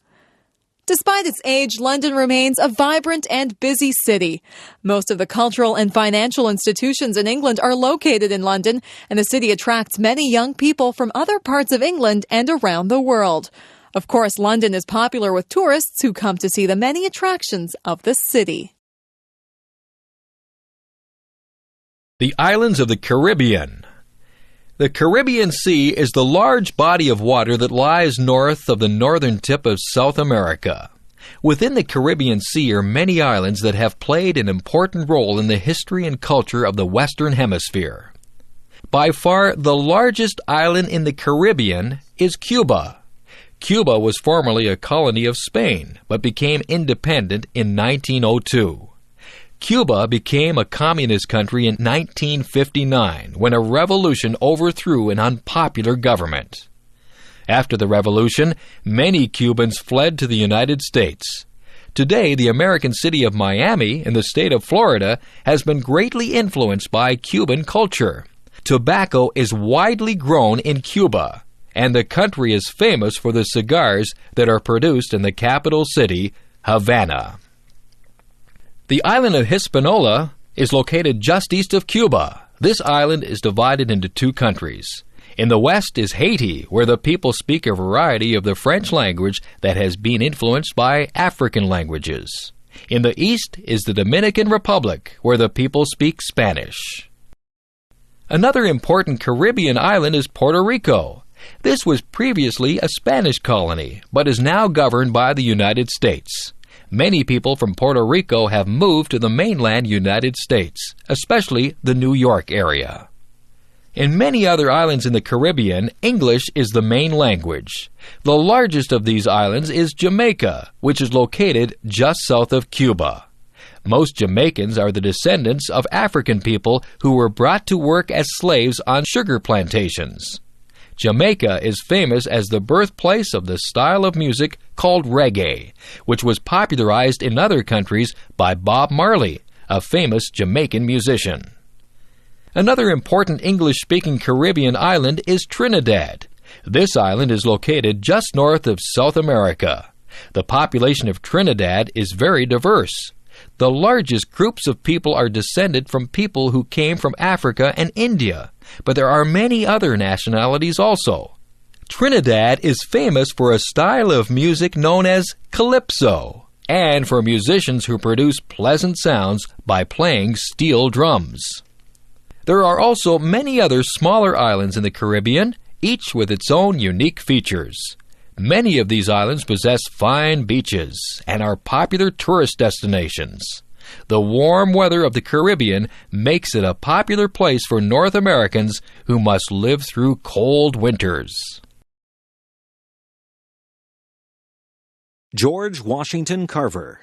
Despite its age, London remains a vibrant and busy city. Most of the cultural and financial institutions in England are located in London, and the city attracts many young people from other parts of England and around the world. Of course, London is popular with tourists who come to see the many attractions of the city. The Islands of the Caribbean. The Caribbean Sea is the large body of water that lies north of the northern tip of South America. Within the Caribbean Sea are many islands that have played an important role in the history and culture of the Western Hemisphere. By far, the largest island in the Caribbean is Cuba. Cuba was formerly a colony of Spain, but became independent in 1902. Cuba became a communist country in 1959 when a revolution overthrew an unpopular government. After the revolution, many Cubans fled to the United States. Today, the American city of Miami in the state of Florida has been greatly influenced by Cuban culture. Tobacco is widely grown in Cuba, and the country is famous for the cigars that are produced in the capital city, Havana. The island of Hispaniola is located just east of Cuba. This island is divided into two countries. In the west is Haiti, where the people speak a variety of the French language that has been influenced by African languages. In the east is the Dominican Republic, where the people speak Spanish. Another important Caribbean island is Puerto Rico. This was previously a Spanish colony, but is now governed by the United States. Many people from Puerto Rico have moved to the mainland United States, especially the New York area. In many other islands in the Caribbean, English is the main language. The largest of these islands is Jamaica, which is located just south of Cuba. Most Jamaicans are the descendants of African people who were brought to work as slaves on sugar plantations. Jamaica is famous as the birthplace of the style of music called reggae, which was popularized in other countries by Bob Marley, a famous Jamaican musician. Another important English-speaking Caribbean island is Trinidad. This island is located just north of South America. The population of Trinidad is very diverse. The largest groups of people are descended from people who came from Africa and India, but there are many other nationalities also. Trinidad is famous for a style of music known as calypso, and for musicians who produce pleasant sounds by playing steel drums. There are also many other smaller islands in the Caribbean, each with its own unique features. Many of these islands possess fine beaches and are popular tourist destinations. The warm weather of the Caribbean makes it a popular place for North Americans who must live through cold winters. George Washington Carver.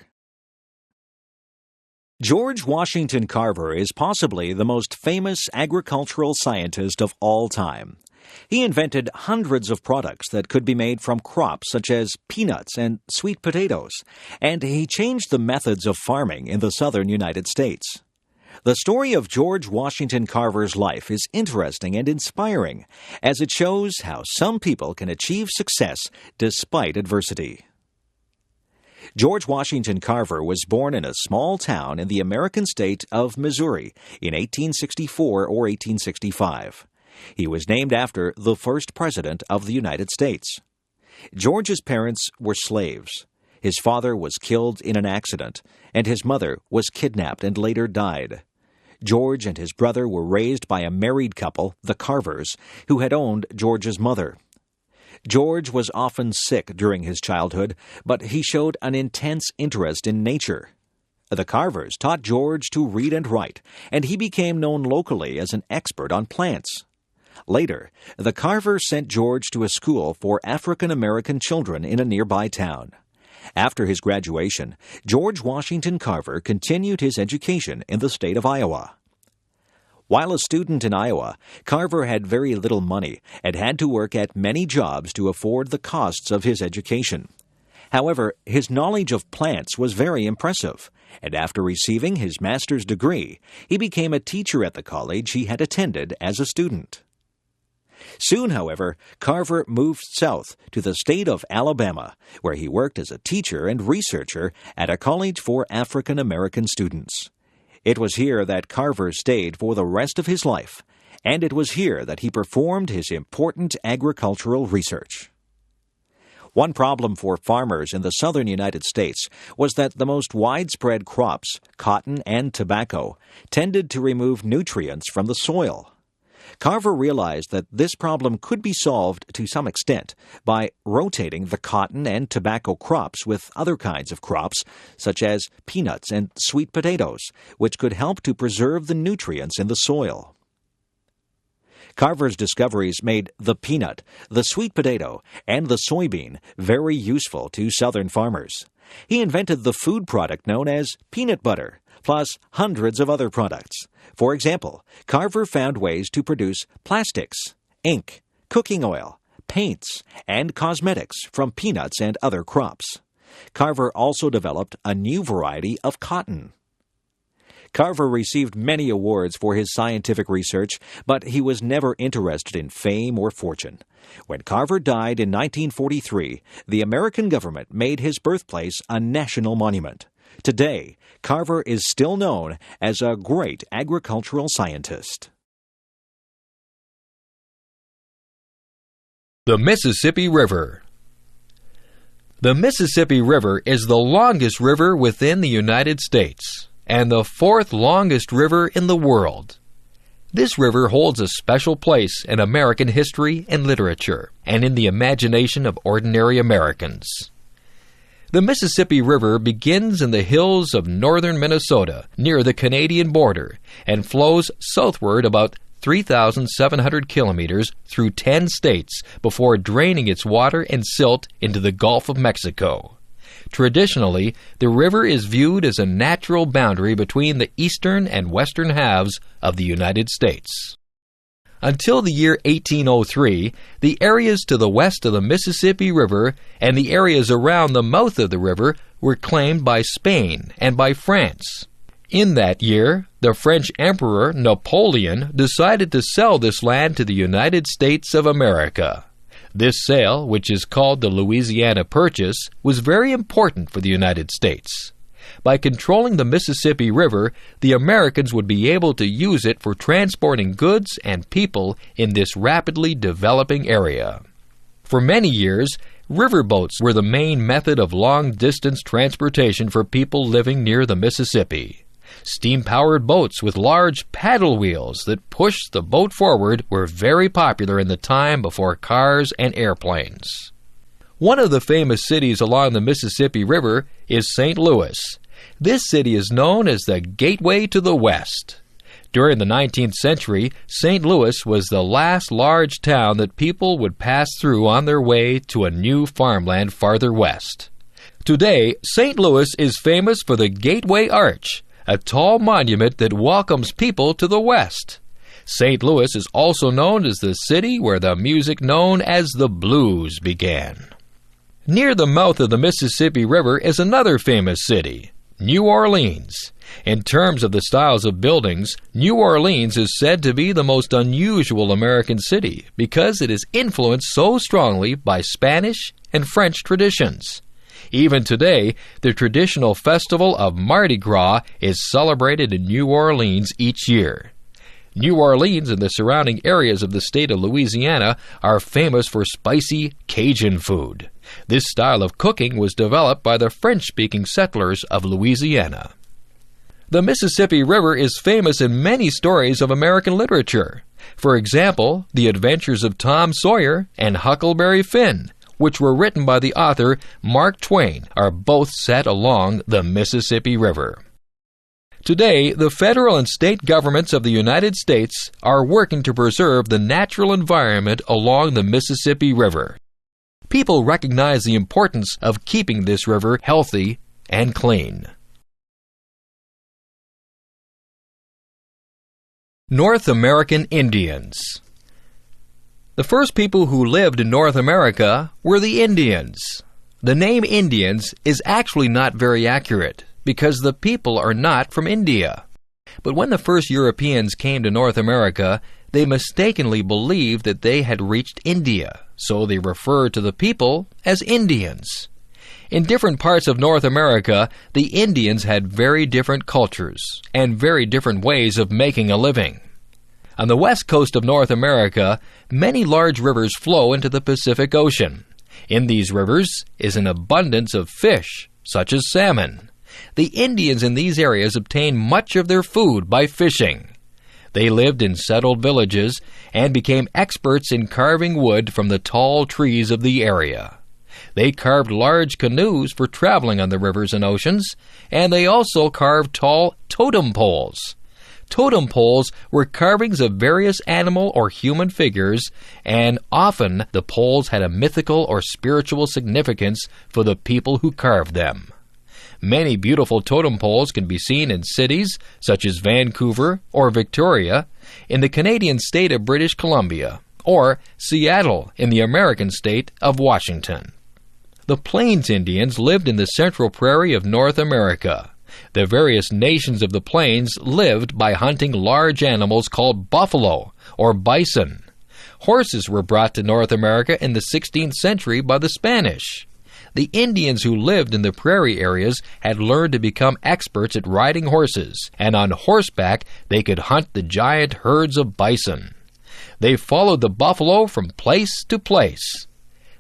George Washington Carver is possibly the most famous agricultural scientist of all time. He invented hundreds of products that could be made from crops such as peanuts and sweet potatoes, and he changed the methods of farming in the southern United States. The story of George Washington Carver's life is interesting and inspiring, as it shows how some people can achieve success despite adversity. George Washington Carver was born in a small town in the American state of Missouri in 1864 or 1865. He was named after the first president of the United States. George's parents were slaves. His father was killed in an accident, and his mother was kidnapped and later died. George and his brother were raised by a married couple, the Carvers, who had owned George's mother. George was often sick during his childhood, but he showed an intense interest in nature. The Carvers taught George to read and write, and he became known locally as an expert on plants. Later, the Carvers sent George to a school for African American children in a nearby town. After his graduation, George Washington Carver continued his education in the state of Iowa. While a student in Iowa, Carver had very little money and had to work at many jobs to afford the costs of his education. However, his knowledge of plants was very impressive, and after receiving his master's degree, he became a teacher at the college he had attended as a student. Soon, however, Carver moved south to the state of Alabama, where he worked as a teacher and researcher at a college for African American students. It was here that Carver stayed for the rest of his life, and it was here that he performed his important agricultural research. One problem for farmers in the southern United States was that the most widespread crops, cotton and tobacco, tended to remove nutrients from the soil. Carver realized that this problem could be solved to some extent by rotating the cotton and tobacco crops with other kinds of crops, such as peanuts and sweet potatoes, which could help to preserve the nutrients in the soil. Carver's discoveries made the peanut, the sweet potato, and the soybean very useful to southern farmers. He invented the food product known as peanut butter, plus hundreds of other products. For example, Carver found ways to produce plastics, ink, cooking oil, paints, and cosmetics from peanuts and other crops. Carver also developed a new variety of cotton. Carver received many awards for his scientific research, but he was never interested in fame or fortune. When Carver died in 1943, the American government made his birthplace a national monument. Today, Carver is still known as a great agricultural scientist. The Mississippi River. The Mississippi River is the longest river within the United States and the fourth longest river in the world. This river holds a special place in American history and literature, and in the imagination of ordinary Americans. The Mississippi River begins in the hills of northern Minnesota, near the Canadian border, and flows southward about 3,700 kilometers through 10 states before draining its water and silt into the Gulf of Mexico. Traditionally, the river is viewed as a natural boundary between the eastern and western halves of the United States. Until the year 1803, the areas to the west of the Mississippi River and the areas around the mouth of the river were claimed by Spain and by France. In that year, the French Emperor Napoleon decided to sell this land to the United States of America. This sale, which is called the Louisiana Purchase, was very important for the United States. By controlling the Mississippi River, the Americans would be able to use it for transporting goods and people in this rapidly developing area. For many years, riverboats were the main method of long-distance transportation for people living near the Mississippi. Steam-powered boats with large paddle wheels that pushed the boat forward were very popular in the time before cars and airplanes. One of the famous cities along the Mississippi River is St. Louis. This city is known as the Gateway to the West. During the 19th century, St. Louis was the last large town that people would pass through on their way to a new farmland farther west. Today, St. Louis is famous for the Gateway Arch, a tall monument that welcomes people to the West. St. Louis is also known as the city where the music known as the blues began. Near the mouth of the Mississippi River is another famous city, New Orleans. In terms of the styles of buildings, New Orleans is said to be the most unusual American city because it is influenced so strongly by Spanish and French traditions. Even today, the traditional festival of Mardi Gras is celebrated in New Orleans each year. New Orleans and the surrounding areas of the state of Louisiana are famous for spicy Cajun food. This style of cooking was developed by the French-speaking settlers of Louisiana. The Mississippi River is famous in many stories of American literature. For example, The Adventures of Tom Sawyer and Huckleberry Finn, which were written by the author Mark Twain, are both set along the Mississippi River. Today, the federal and state governments of the United States are working to preserve the natural environment along the Mississippi River. People recognize the importance of keeping this river healthy and clean. North American Indians. The first people who lived in North America were the Indians. The name Indians is actually not very accurate, because the people are not from India. But when the first Europeans came to North America, they mistakenly believed that they had reached India, so they referred to the people as Indians. In different parts of North America, the Indians had very different cultures and very different ways of making a living. On the west coast of North America, many large rivers flow into the Pacific Ocean. In these rivers is an abundance of fish, such as salmon. The Indians in these areas obtained much of their food by fishing. They lived in settled villages and became experts in carving wood from the tall trees of the area. They carved large canoes for traveling on the rivers and oceans, and they also carved tall totem poles. Totem poles were carvings of various animal or human figures, and often the poles had a mythical or spiritual significance for the people who carved them. Many beautiful totem poles can be seen in cities such as Vancouver or Victoria, in the Canadian state of British Columbia, or Seattle in the American state of Washington. The Plains Indians lived in the central prairie of North America. The various nations of the plains lived by hunting large animals called buffalo or bison. Horses were brought to North America in the 16th century by the Spanish. The Indians who lived in the prairie areas had learned to become experts at riding horses, and on horseback they could hunt the giant herds of bison. They followed the buffalo from place to place.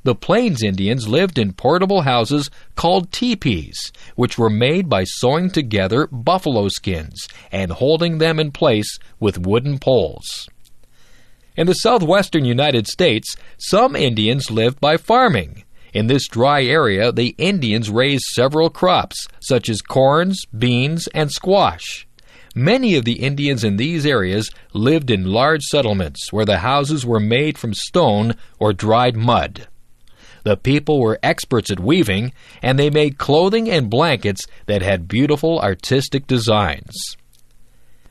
The Plains Indians lived in portable houses called teepees, which were made by sewing together buffalo skins and holding them in place with wooden poles. In the southwestern United States, some Indians lived by farming. In this dry area, the Indians raised several crops, such as corns, beans, and squash. Many of the Indians in these areas lived in large settlements where the houses were made from stone or dried mud. The people were experts at weaving, and they made clothing and blankets that had beautiful artistic designs.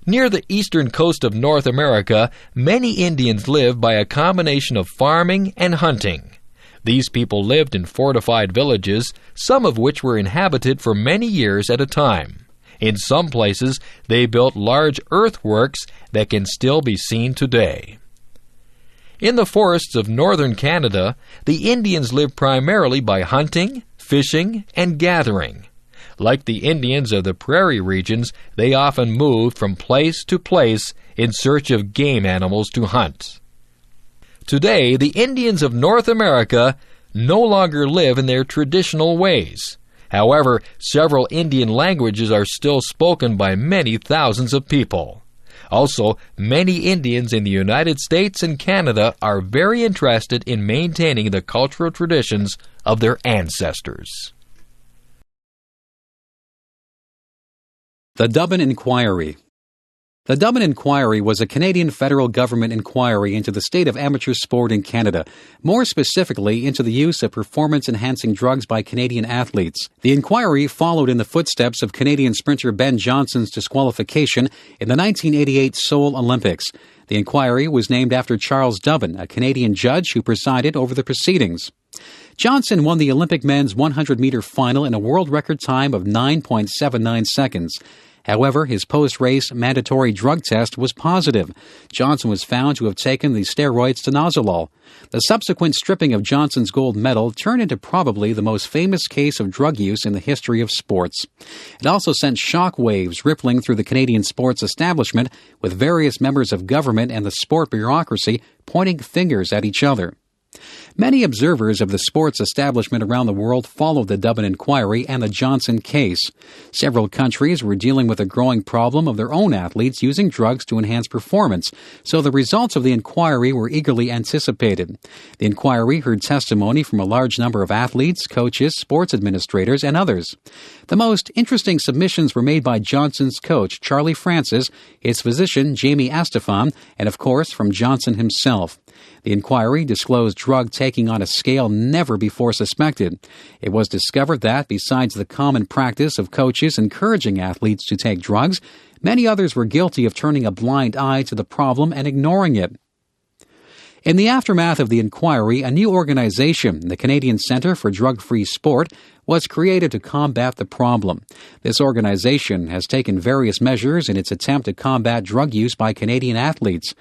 Near the eastern coast of North America, many Indians lived by a combination of farming and hunting. These people lived in fortified villages, some of which were inhabited for many years at a time. In some places, they built large earthworks that can still be seen today. In the forests of northern Canada, the Indians lived primarily by hunting, fishing, and gathering. Like the Indians of the prairie regions, they often moved from place to place in search of game animals to hunt. Today, the Indians of North America no longer live in their traditional ways. However, several Indian languages are still spoken by many thousands of people. Also, many Indians in the United States and Canada are very interested in maintaining the cultural traditions of their ancestors. The Dubin Inquiry. The Dubin Inquiry was a Canadian federal government inquiry into the state of amateur sport in Canada, more specifically into the use of performance-enhancing drugs by Canadian athletes. The inquiry followed in the footsteps of Canadian sprinter Ben Johnson's disqualification in the 1988 Seoul Olympics. The inquiry was named after Charles Dubin, a Canadian judge who presided over the proceedings. Johnson won the Olympic men's 100-meter final in a world record time of 9.79 seconds. However, his post-race mandatory drug test was positive. Johnson was found to have taken the steroid stanozolol. The subsequent stripping of Johnson's gold medal turned into probably the most famous case of drug use in the history of sports. It also sent shock waves rippling through the Canadian sports establishment, with various members of government and the sport bureaucracy pointing fingers at each other. Many observers of the sports establishment around the world followed the Dubin Inquiry and the Johnson case. Several countries were dealing with a growing problem of their own athletes using drugs to enhance performance, so the results of the inquiry were eagerly anticipated. The inquiry heard testimony from a large number of athletes, coaches, sports administrators, and others. The most interesting submissions were made by Johnson's coach, Charlie Francis, his physician, Jamie Astafan, and of course from Johnson himself. The inquiry disclosed drug taking on a scale never before suspected. It was discovered that, besides the common practice of coaches encouraging athletes to take drugs, many others were guilty of turning a blind eye to the problem and ignoring it. In the aftermath of the inquiry, a new organization, the Canadian Centre for Drug-Free Sport, was created to combat the problem. This organization has taken various measures in its attempt to combat drug use by Canadian athletes.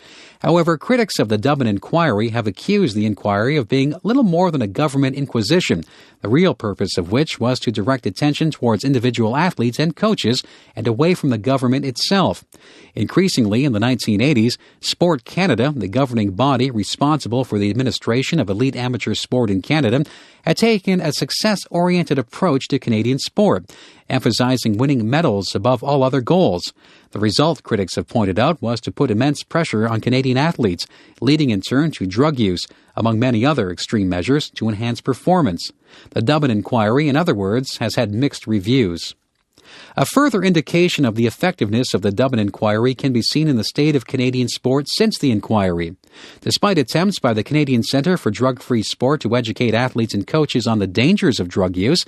However, critics of the Dubin Inquiry have accused the inquiry of being little more than a government inquisition, the real purpose of which was to direct attention towards individual athletes and coaches and away from the government itself. Increasingly, in the 1980s, Sport Canada, the governing body responsible for the administration of elite amateur sport in Canada, had taken a success-oriented approach to Canadian sport, emphasizing winning medals above all other goals. The result, critics have pointed out, was to put immense pressure on Canadian athletes, leading in turn to drug use, among many other extreme measures to enhance performance. The Dubin Inquiry, in other words, has had mixed reviews. A further indication of the effectiveness of the Dubin Inquiry can be seen in the state of Canadian sport since the inquiry. Despite attempts by the Canadian Centre for Drug-Free Sport to educate athletes and coaches on the dangers of drug use,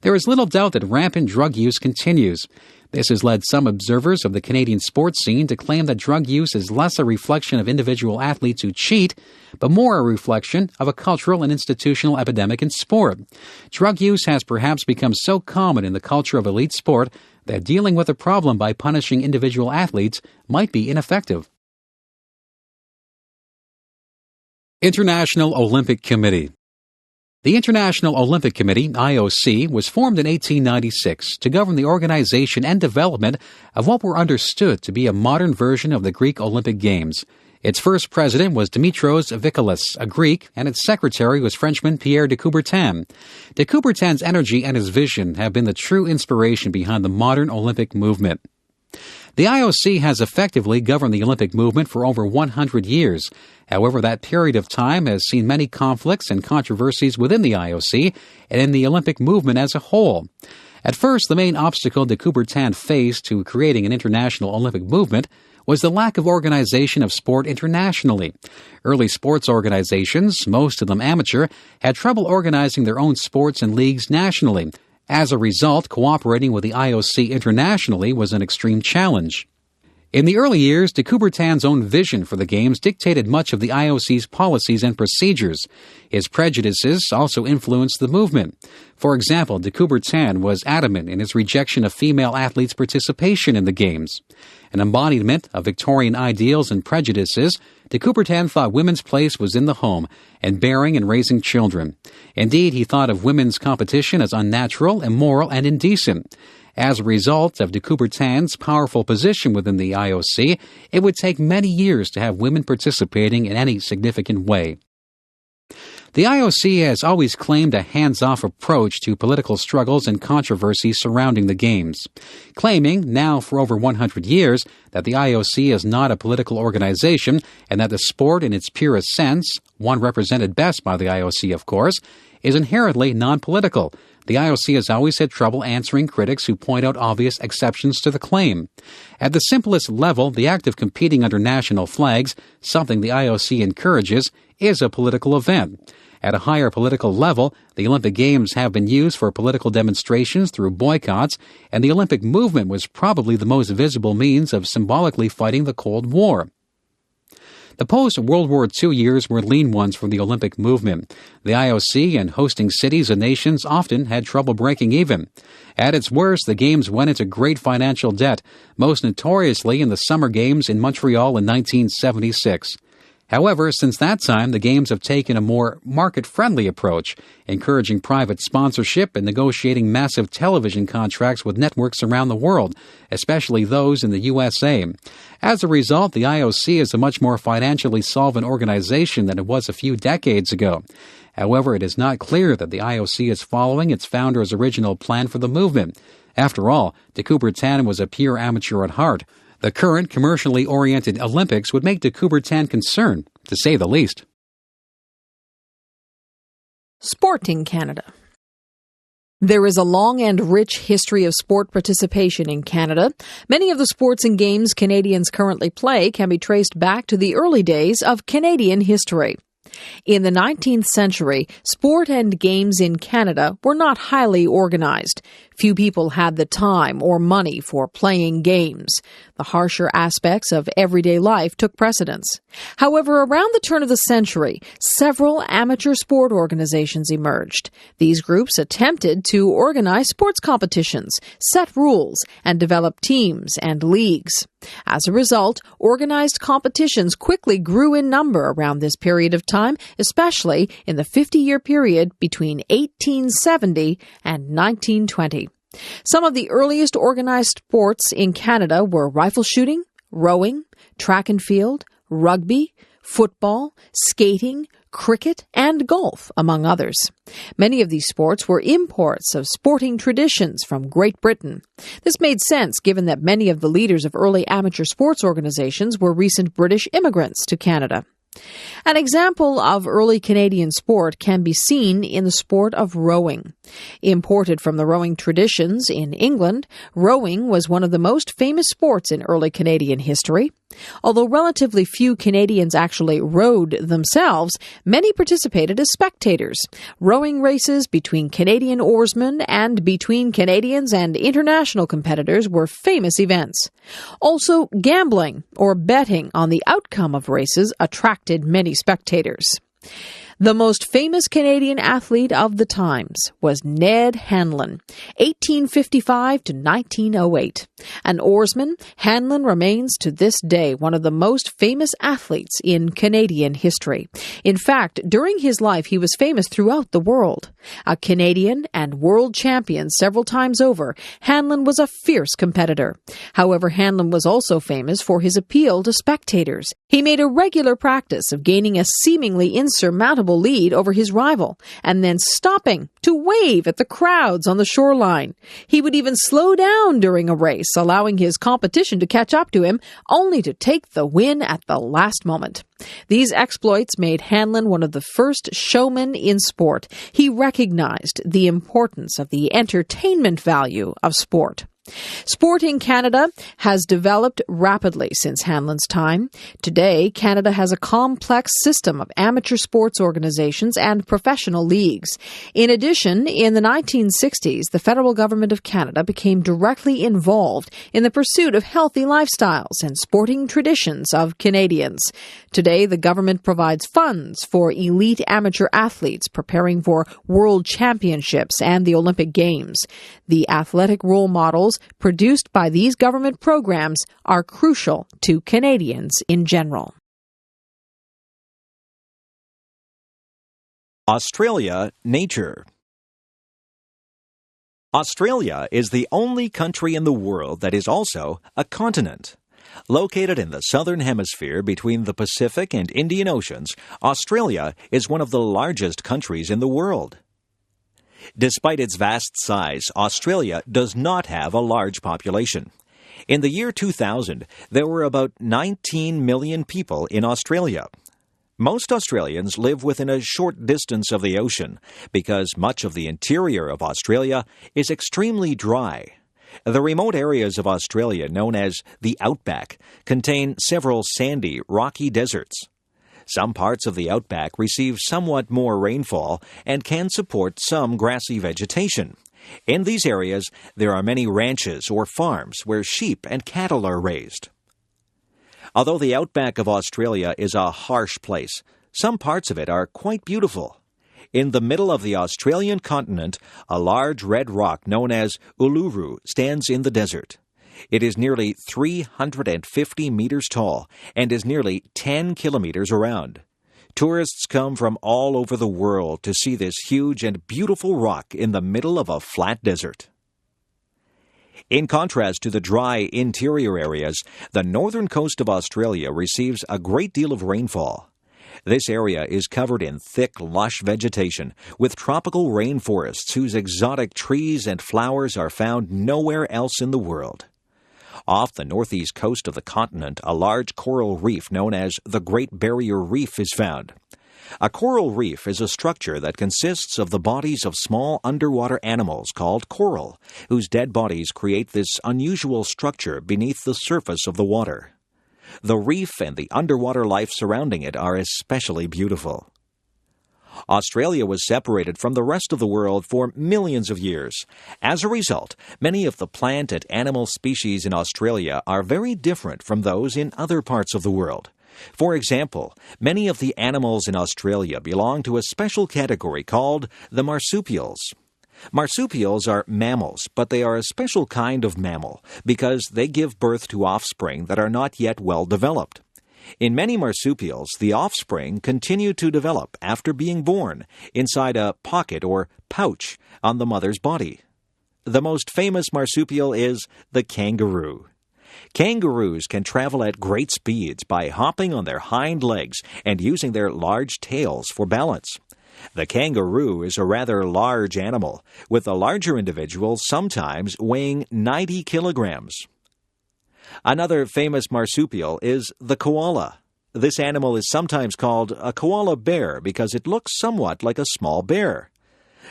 there is little doubt that rampant drug use continues. This has led some observers of the Canadian sports scene to claim that drug use is less a reflection of individual athletes who cheat, but more a reflection of a cultural and institutional epidemic in sport. Drug use has perhaps become so common in the culture of elite sport that dealing with the problem by punishing individual athletes might be ineffective. International Olympic Committee. The International Olympic Committee, IOC, was formed in 1896 to govern the organization and development of what were understood to be a modern version of the Greek Olympic Games. Its first president was Dimitros Vikalis, a Greek, and its secretary was Frenchman Pierre de Coubertin. De Coubertin's energy and his vision have been the true inspiration behind the modern Olympic movement. The IOC has effectively governed the Olympic movement for over 100 years. However, that period of time has seen many conflicts and controversies within the IOC and in the Olympic movement as a whole. At first, the main obstacle de Coubertin faced to creating an international Olympic movement was the lack of organization of sport internationally. Early sports organizations, most of them amateur, had trouble organizing their own sports and leagues nationally. As a result, cooperating with the IOC internationally was an extreme challenge. In the early years, de Coubertin's own vision for the Games dictated much of the IOC's policies and procedures. His prejudices also influenced the movement. For example, de Coubertin was adamant in his rejection of female athletes' participation in the Games. An embodiment of Victorian ideals and prejudices, de Coubertin thought women's place was in the home and bearing and raising children. Indeed, he thought of women's competition as unnatural, immoral, and indecent. As a result of de Coubertin's powerful position within the IOC, it would take many years to have women participating in any significant way. The IOC has always claimed a hands-off approach to political struggles and controversies surrounding the Games, claiming, now for over 100 years, that the IOC is not a political organization and that the sport in its purest sense, one represented best by the IOC, of course, is inherently non-political. The IOC has always had trouble answering critics who point out obvious exceptions to the claim. At the simplest level, the act of competing under national flags, something the IOC encourages, is a political event. At a higher political level, the Olympic Games have been used for political demonstrations through boycotts, and the Olympic movement was probably the most visible means of symbolically fighting the Cold War. The post-World War II years were lean ones for the Olympic movement. The IOC and hosting cities and nations often had trouble breaking even. At its worst, the Games went into great financial debt, most notoriously in the Summer Games in Montreal in 1976. However, since that time, the Games have taken a more market-friendly approach, encouraging private sponsorship and negotiating massive television contracts with networks around the world, especially those in the USA. As a result, the IOC is a much more financially solvent organization than it was a few decades ago. However, it is not clear that the IOC is following its founder's original plan for the movement. After all, de Coubertin was a pure amateur at heart. The current commercially oriented Olympics would make de Coubertin concerned, to say the least. Sport in Canada. There is a long and rich history of sport participation in Canada. Many of the sports and games Canadians currently play can be traced back to the early days of Canadian history. In the 19th century, sport and games in Canada were not highly organized. Few people had the time or money for playing games. The harsher aspects of everyday life took precedence. However, around the turn of the century, several amateur sport organizations emerged. These groups attempted to organize sports competitions, set rules, and develop teams and leagues. As a result, organized competitions quickly grew in number around this period of time, especially in the 50-year period between 1870 and 1920. Some of the earliest organized sports in Canada were rifle shooting, rowing, track and field, rugby, football, skating, cricket, and golf, among others. Many of these sports were imports of sporting traditions from Great Britain. This made sense given that many of the leaders of early amateur sports organizations were recent British immigrants to Canada. An example of early Canadian sport can be seen in the sport of rowing. Imported from the rowing traditions in England, rowing was one of the most famous sports in early Canadian history. Although relatively few Canadians actually rowed themselves, many participated as spectators. Rowing races between Canadian oarsmen and between Canadians and international competitors were famous events. Also, gambling or betting on the outcome of races attracted many spectators. The most famous Canadian athlete of the times was Ned Hanlon, 1855 to 1908. An oarsman, Hanlon remains to this day one of the most famous athletes in Canadian history. In fact, during his life, he was famous throughout the world. A Canadian and world champion several times over, Hanlon was a fierce competitor. However, Hanlon was also famous for his appeal to spectators. He made a regular practice of gaining a seemingly insurmountable lead over his rival, and then stopping to wave at the crowds on the shoreline. He would even slow down during a race, allowing his competition to catch up to him, only to take the win at the last moment. These exploits made Hanlon one of the first showmen in sport. He recognized the importance of the entertainment value of sport. Sport in Canada has developed rapidly since Hanlon's time. Today, Canada has a complex system of amateur sports organizations and professional leagues. In addition, in the 1960s, the federal government of Canada became directly involved in the pursuit of healthy lifestyles and sporting traditions of Canadians. Today, the government provides funds for elite amateur athletes preparing for world championships and the Olympic Games. The athletic role models produced by these government programs are crucial to Canadians in general. Australia, nature. Australia is the only country in the world that is also a continent. Located in the southern hemisphere between the Pacific and Indian Oceans, Australia is one of the largest countries in the world. Despite its vast size, Australia does not have a large population. In the year 2000, there were about 19 million people in Australia. Most Australians live within a short distance of the ocean because much of the interior of Australia is extremely dry. The remote areas of Australia, known as the outback, contain several sandy, rocky deserts. Some parts of the outback receive somewhat more rainfall and can support some grassy vegetation. In these areas, there are many ranches or farms where sheep and cattle are raised. Although the outback of Australia is a harsh place, some parts of it are quite beautiful. In the middle of the Australian continent, a large red rock known as Uluru stands in the desert. It is nearly 350 meters tall and is nearly 10 kilometers around. Tourists come from all over the world to see this huge and beautiful rock in the middle of a flat desert. In contrast to the dry interior areas, the northern coast of Australia receives a great deal of rainfall. This area is covered in thick, lush vegetation, with tropical rainforests whose exotic trees and flowers are found nowhere else in the world. Off the northeast coast of the continent, a large coral reef known as the Great Barrier Reef is found. A coral reef is a structure that consists of the bodies of small underwater animals called coral, whose dead bodies create this unusual structure beneath the surface of the water. The reef and the underwater life surrounding it are especially beautiful. Australia was separated from the rest of the world for millions of years. As a result, many of the plant and animal species in Australia are very different from those in other parts of the world. For example, many of the animals in Australia belong to a special category called the marsupials. Marsupials are mammals, but they are a special kind of mammal because they give birth to offspring that are not yet well developed. In many marsupials, the offspring continue to develop after being born inside a pocket or pouch on the mother's body. The most famous marsupial is the kangaroo. Kangaroos can travel at great speeds by hopping on their hind legs and using their large tails for balance. The kangaroo is a rather large animal, with the larger individuals sometimes weighing 90 kilograms. Another famous marsupial is the koala. This animal is sometimes called a koala bear because it looks somewhat like a small bear.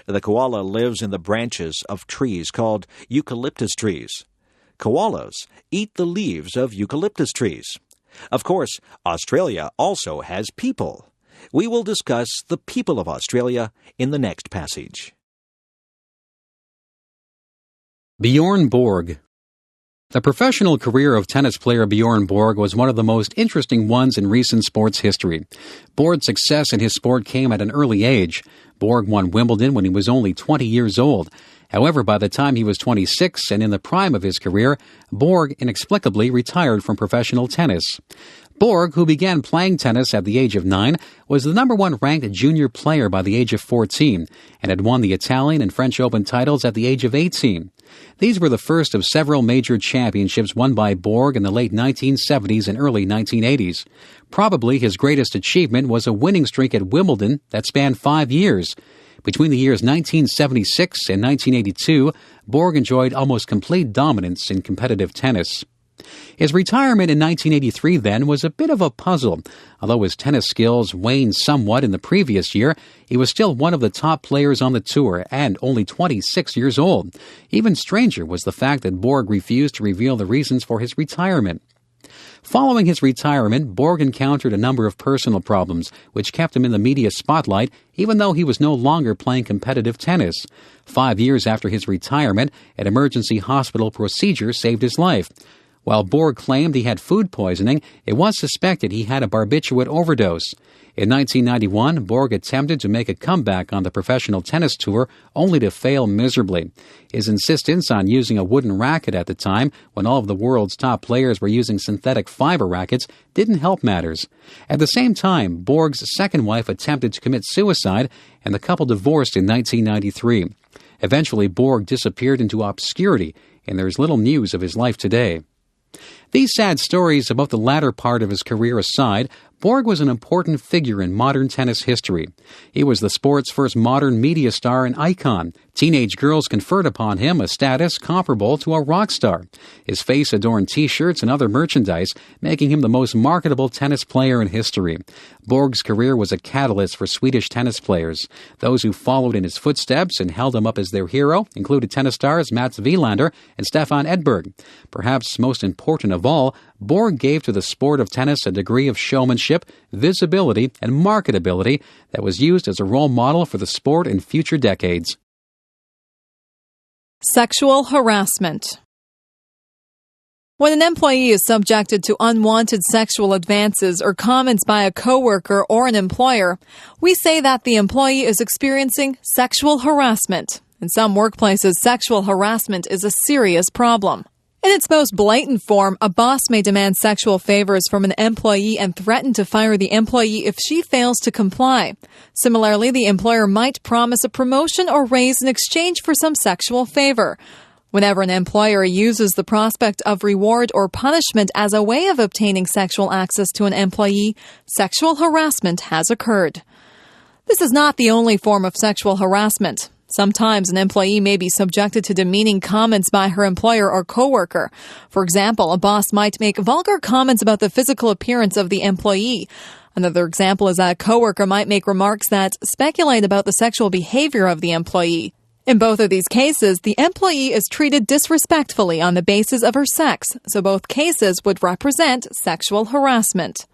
The koala lives in the branches of trees called eucalyptus trees. Koalas eat the leaves of eucalyptus trees. Of course, Australia also has people. We will discuss the people of Australia in the next passage. Bjorn Borg. The professional career of tennis player Bjorn Borg was one of the most interesting ones in recent sports history. Borg's success in his sport came at an early age. Borg won Wimbledon when he was only 20 years old. However, by the time he was 26 and in the prime of his career, Borg inexplicably retired from professional tennis. Borg, who began playing tennis at the age of 9, was the number 1 ranked junior player by the age of 14 and had won the Italian and French Open titles at the age of 18. These were the first of several major championships won by Borg in the late 1970s and early 1980s. Probably his greatest achievement was a winning streak at Wimbledon that spanned 5 years. Between the years 1976 and 1982, Borg enjoyed almost complete dominance in competitive tennis. His retirement in 1983, then, was a bit of a puzzle. Although his tennis skills waned somewhat in the previous year, he was still one of the top players on the tour and only 26 years old. Even stranger was the fact that Borg refused to reveal the reasons for his retirement. Following his retirement, Borg encountered a number of personal problems, which kept him in the media spotlight, even though he was no longer playing competitive tennis. 5 years after his retirement, an emergency hospital procedure saved his life. While Borg claimed he had food poisoning, it was suspected he had a barbiturate overdose. In 1991, Borg attempted to make a comeback on the professional tennis tour, only to fail miserably. His insistence on using a wooden racket at the time, when all of the world's top players were using synthetic fiber rackets, didn't help matters. At the same time, Borg's second wife attempted to commit suicide, and the couple divorced in 1993. Eventually, Borg disappeared into obscurity, and there is little news of his life today. These sad stories about the latter part of his career aside, Borg was an important figure in modern tennis history. He was the sport's first modern media star and icon. Teenage girls conferred upon him a status comparable to a rock star. His face adorned T-shirts and other merchandise, making him the most marketable tennis player in history. Borg's career was a catalyst for Swedish tennis players. Those who followed in his footsteps and held him up as their hero included tennis stars Mats Wilander and Stefan Edberg. Perhaps most important of all, Borg gave to the sport of tennis a degree of showmanship, visibility, and marketability that was used as a role model for the sport in future decades. Sexual harassment. When an employee is subjected to unwanted sexual advances or comments by a coworker or an employer, we say that the employee is experiencing sexual harassment. In some workplaces, sexual harassment is a serious problem. In its most blatant form, a boss may demand sexual favors from an employee and threaten to fire the employee if she fails to comply. Similarly, the employer might promise a promotion or raise in exchange for some sexual favor. Whenever an employer uses the prospect of reward or punishment as a way of obtaining sexual access to an employee, sexual harassment has occurred. This is not the only form of sexual harassment. Sometimes an employee may be subjected to demeaning comments by her employer or coworker. For example, a boss might make vulgar comments about the physical appearance of the employee. Another example is that a coworker might make remarks that speculate about the sexual behavior of the employee. In both of these cases, the employee is treated disrespectfully on the basis of her sex, so both cases would represent sexual harassment.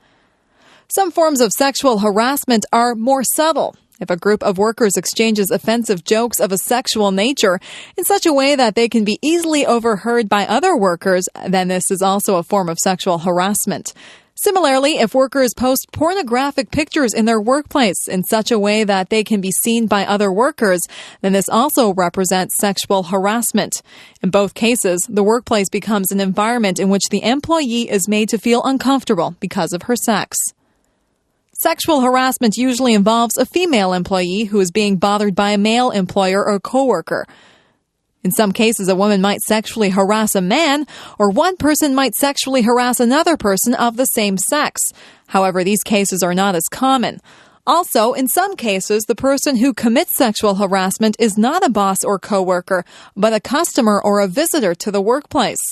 Some forms of sexual harassment are more subtle. If a group of workers exchanges offensive jokes of a sexual nature in such a way that they can be easily overheard by other workers, then this is also a form of sexual harassment. Similarly, if workers post pornographic pictures in their workplace in such a way that they can be seen by other workers, then this also represents sexual harassment. In both cases, the workplace becomes an environment in which the employee is made to feel uncomfortable because of her sex. Sexual harassment usually involves a female employee who is being bothered by a male employer or coworker. In some cases, a woman might sexually harass a man, or one person might sexually harass another person of the same sex. However, these cases are not as common. Also, in some cases, the person who commits sexual harassment is not a boss or coworker, but a customer or a visitor to the workplace.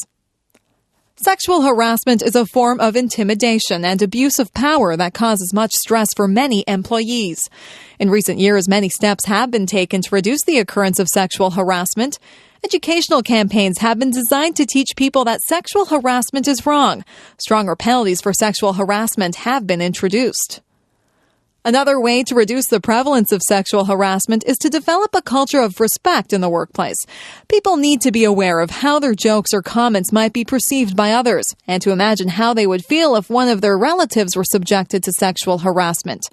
Sexual harassment is a form of intimidation and abuse of power that causes much stress for many employees. In recent years, many steps have been taken to reduce the occurrence of sexual harassment. Educational campaigns have been designed to teach people that sexual harassment is wrong. Stronger penalties for sexual harassment have been introduced. Another way to reduce the prevalence of sexual harassment is to develop a culture of respect in the workplace. People need to be aware of how their jokes or comments might be perceived by others, and to imagine how they would feel if one of their relatives were subjected to sexual harassment.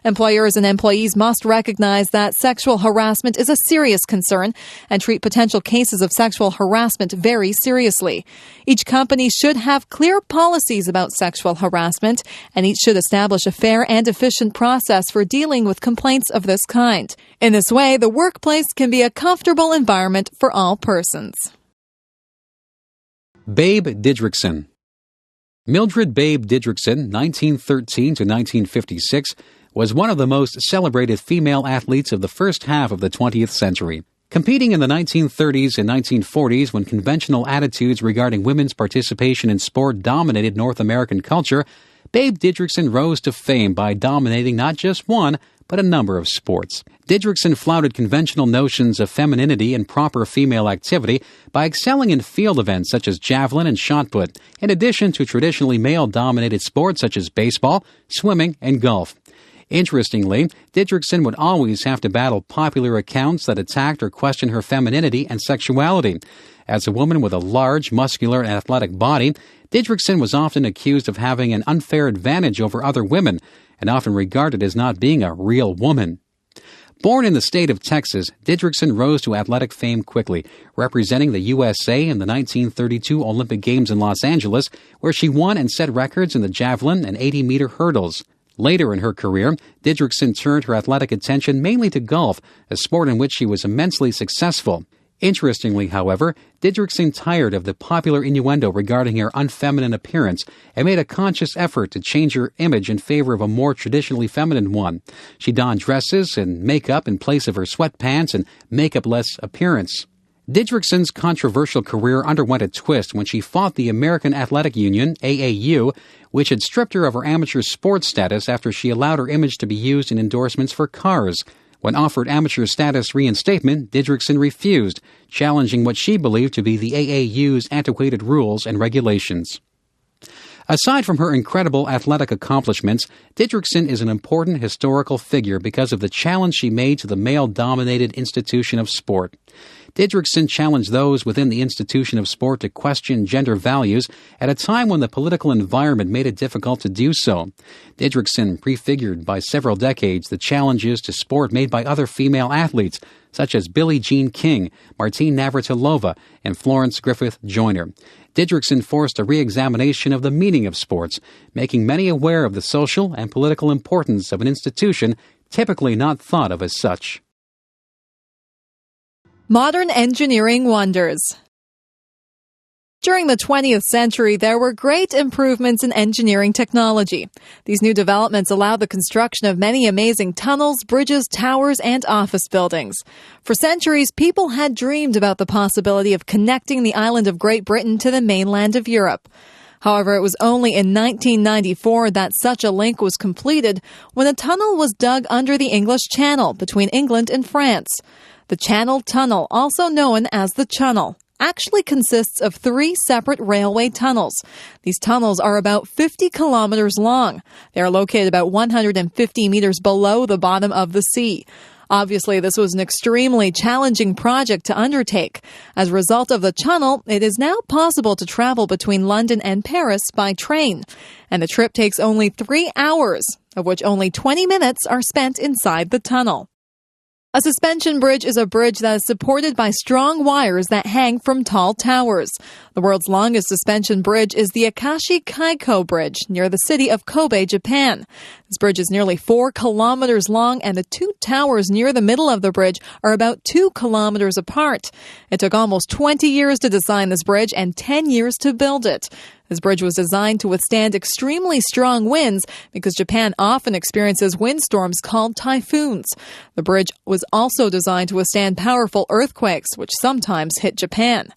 Employers and employees must recognize that sexual harassment is a serious concern and treat potential cases of sexual harassment very seriously. Each company should have clear policies about sexual harassment, and each should establish a fair and efficient process for dealing with complaints of this kind. In this way, the workplace can be a comfortable environment for all persons. Babe Didrikson. Mildred Babe Didrikson, 1913 to 1956, was one of the most celebrated female athletes of the first half of the 20th century. Competing in the 1930s and 1940s, when conventional attitudes regarding women's participation in sport dominated North American culture, Babe Didrikson rose to fame by dominating not just one, but a number of sports. Didrikson flouted conventional notions of femininity and proper female activity by excelling in field events such as javelin and shot put, in addition to traditionally male-dominated sports such as baseball, swimming, and golf. Interestingly, Didrikson would always have to battle popular accounts that attacked or questioned her femininity and sexuality. As a woman with a large, muscular, and athletic body, Didrikson was often accused of having an unfair advantage over other women, and often regarded as not being a real woman. Born in the state of Texas, Didrikson rose to athletic fame quickly, representing the USA in the 1932 Olympic Games in Los Angeles, where she won and set records in the javelin and 80-meter hurdles. Later in her career, Didrikson turned her athletic attention mainly to golf, a sport in which she was immensely successful. Interestingly, however, Didrikson tired of the popular innuendo regarding her unfeminine appearance and made a conscious effort to change her image in favor of a more traditionally feminine one. She donned dresses and makeup in place of her sweatpants and makeup-less appearance. Didrikson's controversial career underwent a twist when she fought the American Athletic Union, AAU, which had stripped her of her amateur sports status after she allowed her image to be used in endorsements for cars. When offered amateur status reinstatement, Didrikson refused, challenging what she believed to be the AAU's antiquated rules and regulations. Aside from her incredible athletic accomplishments, Didrikson is an important historical figure because of the challenge she made to the male-dominated institution of sport. Didrikson challenged those within the institution of sport to question gender values at a time when the political environment made it difficult to do so. Didrikson prefigured by several decades the challenges to sport made by other female athletes, such as Billie Jean King, Martine Navratilova, and Florence Griffith Joyner. Didrikson forced a re-examination of the meaning of sports, making many aware of the social and political importance of an institution typically not thought of as such. Modern engineering wonders. During the 20th century, there were great improvements in engineering technology. These new developments allowed the construction of many amazing tunnels, bridges, towers, and office buildings. For centuries, people had dreamed about the possibility of connecting the island of Great Britain to the mainland of Europe. However, it was only in 1994 that such a link was completed when a tunnel was dug under the English Channel between England and France. The Channel Tunnel, also known as the Channel, actually consists of 3 separate railway tunnels. These tunnels are about 50 kilometers long. They are located about 150 meters below the bottom of the sea. Obviously, this was an extremely challenging project to undertake. As a result of the tunnel, it is now possible to travel between London and Paris by train. And the trip takes only 3 hours, of which only 20 minutes are spent inside the tunnel. A suspension bridge is a bridge that is supported by strong wires that hang from tall towers. The world's longest suspension bridge is the Akashi Kaiko Bridge near the city of Kobe, Japan. This bridge is nearly 4 kilometers long, and the 2 towers near the middle of the bridge are about 2 kilometers apart. It took almost 20 years to design this bridge and 10 years to build it. This bridge was designed to withstand extremely strong winds because Japan often experiences windstorms called typhoons. The bridge was also designed to withstand powerful earthquakes, which sometimes hit Japan.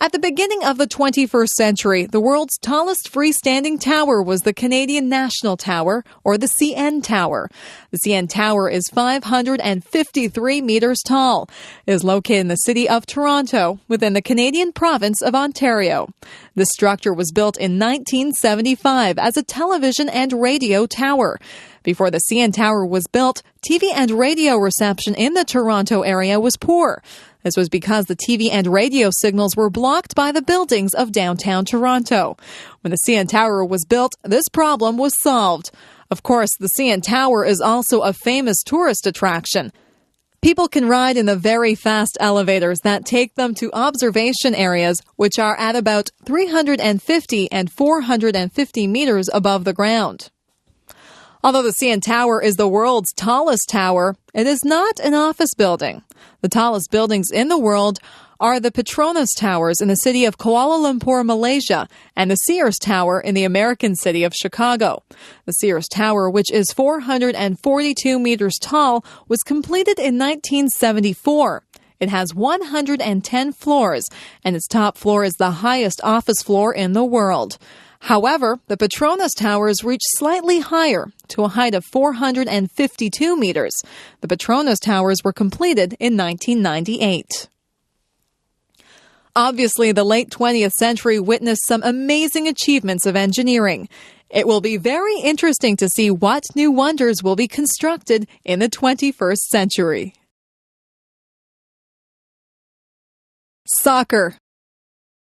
At the beginning of the 21st century, the world's tallest freestanding tower was the Canadian National Tower, or the CN Tower. The CN Tower is 553 meters tall. It is located in the city of Toronto, within the Canadian province of Ontario. This structure was built in 1975 as a television and radio tower. Before the CN Tower was built, TV and radio reception in the Toronto area was poor. This was because the TV and radio signals were blocked by the buildings of downtown Toronto. When the CN Tower was built, this problem was solved. Of course, the CN Tower is also a famous tourist attraction. People can ride in the very fast elevators that take them to observation areas, which are at about 350 and 450 meters above the ground. Although the CN Tower is the world's tallest tower, it is not an office building. The tallest buildings in the world are the Petronas Towers in the city of Kuala Lumpur, Malaysia, and the Sears Tower in the American city of Chicago. The Sears Tower, which is 442 meters tall, was completed in 1974. It has 110 floors, and its top floor is the highest office floor in the world. However, the Petronas Towers reach slightly higher, to a height of 452 meters. The Petronas Towers were completed in 1998. Obviously, the late 20th century witnessed some amazing achievements of engineering. It will be very interesting to see what new wonders will be constructed in the 21st century. Soccer.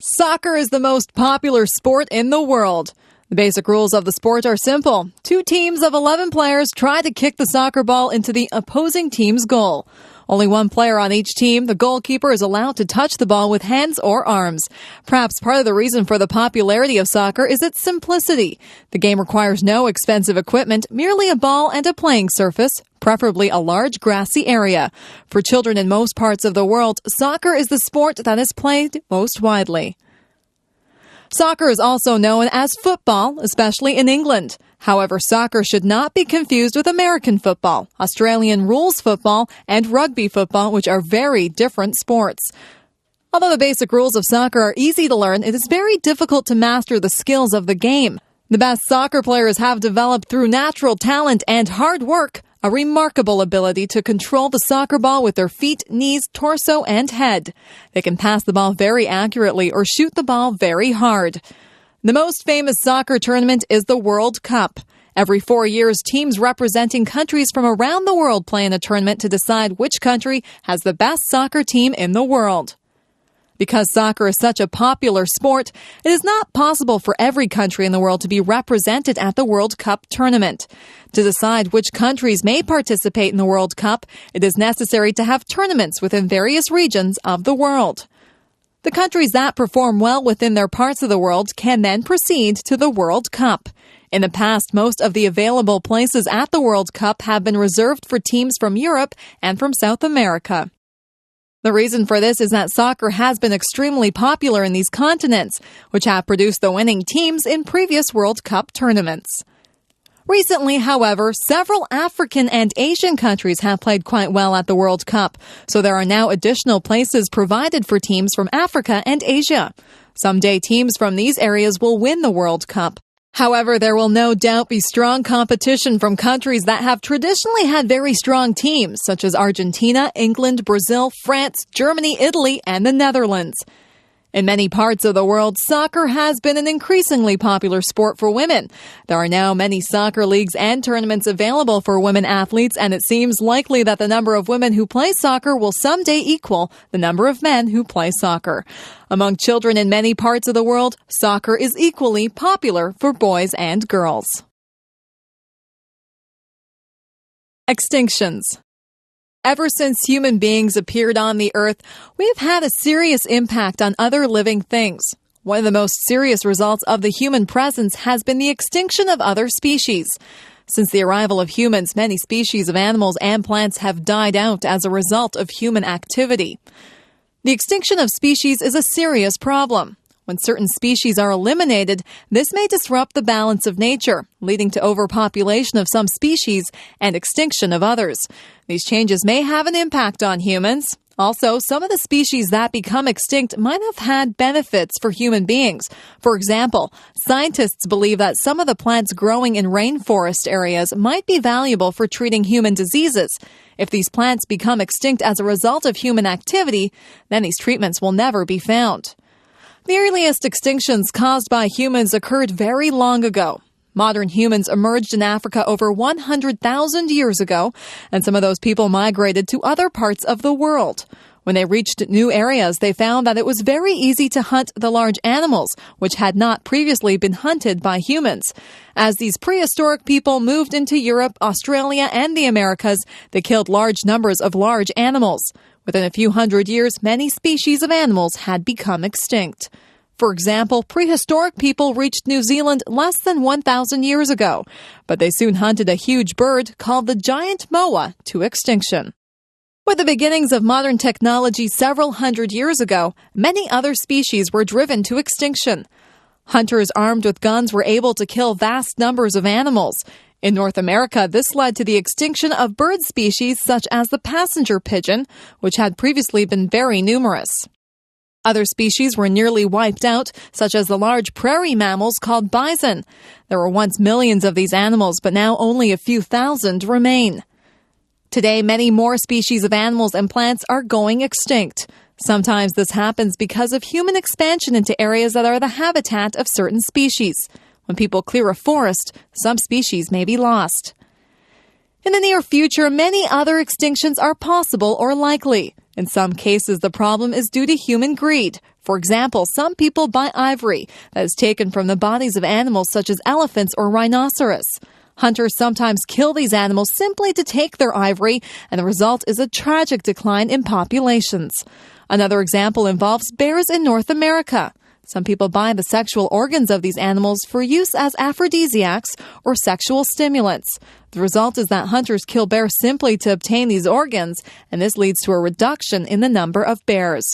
Soccer is the most popular sport in the world. The basic rules of the sport are simple. 2 teams of 11 players try to kick the soccer ball into the opposing team's goal. Only 1 player on each team, the goalkeeper, is allowed to touch the ball with hands or arms. Perhaps part of the reason for the popularity of soccer is its simplicity. The game requires no expensive equipment, merely a ball and a playing surface, preferably a large grassy area. For children in most parts of the world, soccer is the sport that is played most widely. Soccer is also known as football, especially in England. However, soccer should not be confused with American football, Australian rules football, and rugby football, which are very different sports. Although the basic rules of soccer are easy to learn, it is very difficult to master the skills of the game. The best soccer players have developed through natural talent and hard work a remarkable ability to control the soccer ball with their feet, knees, torso, and head. They can pass the ball very accurately or shoot the ball very hard. The most famous soccer tournament is the World Cup. Every 4 years, teams representing countries from around the world play in a tournament to decide which country has the best soccer team in the world. Because soccer is such a popular sport, it is not possible for every country in the world to be represented at the World Cup tournament. To decide which countries may participate in the World Cup, it is necessary to have tournaments within various regions of the world. The countries that perform well within their parts of the world can then proceed to the World Cup. In the past, most of the available places at the World Cup have been reserved for teams from Europe and from South America. The reason for this is that soccer has been extremely popular in these continents, which have produced the winning teams in previous World Cup tournaments. Recently, however, several African and Asian countries have played quite well at the World Cup, so there are now additional places provided for teams from Africa and Asia. Someday, teams from these areas will win the World Cup. However, there will no doubt be strong competition from countries that have traditionally had very strong teams, such as Argentina, England, Brazil, France, Germany, Italy, and the Netherlands. In many parts of the world, soccer has been an increasingly popular sport for women. There are now many soccer leagues and tournaments available for women athletes, and it seems likely that the number of women who play soccer will someday equal the number of men who play soccer. Among children in many parts of the world, soccer is equally popular for boys and girls. Extinctions. Ever since human beings appeared on the earth, we have had a serious impact on other living things. One of the most serious results of the human presence has been the extinction of other species. Since the arrival of humans, many species of animals and plants have died out as a result of human activity. The extinction of species is a serious problem. When certain species are eliminated, this may disrupt the balance of nature, leading to overpopulation of some species and extinction of others. These changes may have an impact on humans. Also, some of the species that become extinct might have had benefits for human beings. For example, scientists believe that some of the plants growing in rainforest areas might be valuable for treating human diseases. If these plants become extinct as a result of human activity, then these treatments will never be found. The earliest extinctions caused by humans occurred very long ago. Modern humans emerged in Africa over 100,000 years ago, and some of those people migrated to other parts of the world. When they reached new areas, they found that it was very easy to hunt the large animals, which had not previously been hunted by humans. As these prehistoric people moved into Europe, Australia, and the Americas, they killed large numbers of large animals. Within a few hundred years, many species of animals had become extinct. For example, prehistoric people reached New Zealand less than 1,000 years ago, but they soon hunted a huge bird called the giant moa to extinction. With the beginnings of modern technology several hundred years ago, many other species were driven to extinction. Hunters armed with guns were able to kill vast numbers of animals. In North America, this led to the extinction of bird species such as the passenger pigeon, which had previously been very numerous. Other species were nearly wiped out, such as the large prairie mammals called bison. There were once millions of these animals, but now only a few thousand remain. Today, many more species of animals and plants are going extinct. Sometimes this happens because of human expansion into areas that are the habitat of certain species. When people clear a forest, some species may be lost. In the near future, many other extinctions are possible or likely. In some cases, the problem is due to human greed. For example, some people buy ivory that is taken from the bodies of animals such as elephants or rhinoceros. Hunters sometimes kill these animals simply to take their ivory, and the result is a tragic decline in populations. Another example involves bears in North America. Some people buy the sexual organs of these animals for use as aphrodisiacs or sexual stimulants. The result is that hunters kill bears simply to obtain these organs, and this leads to a reduction in the number of bears.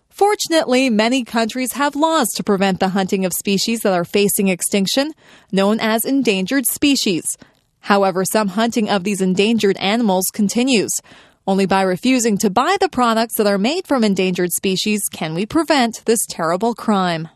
Fortunately, many countries have laws to prevent the hunting of species that are facing extinction, known as endangered species. However, some hunting of these endangered animals continues. Only by refusing to buy the products that are made from endangered species can we prevent this terrible crime.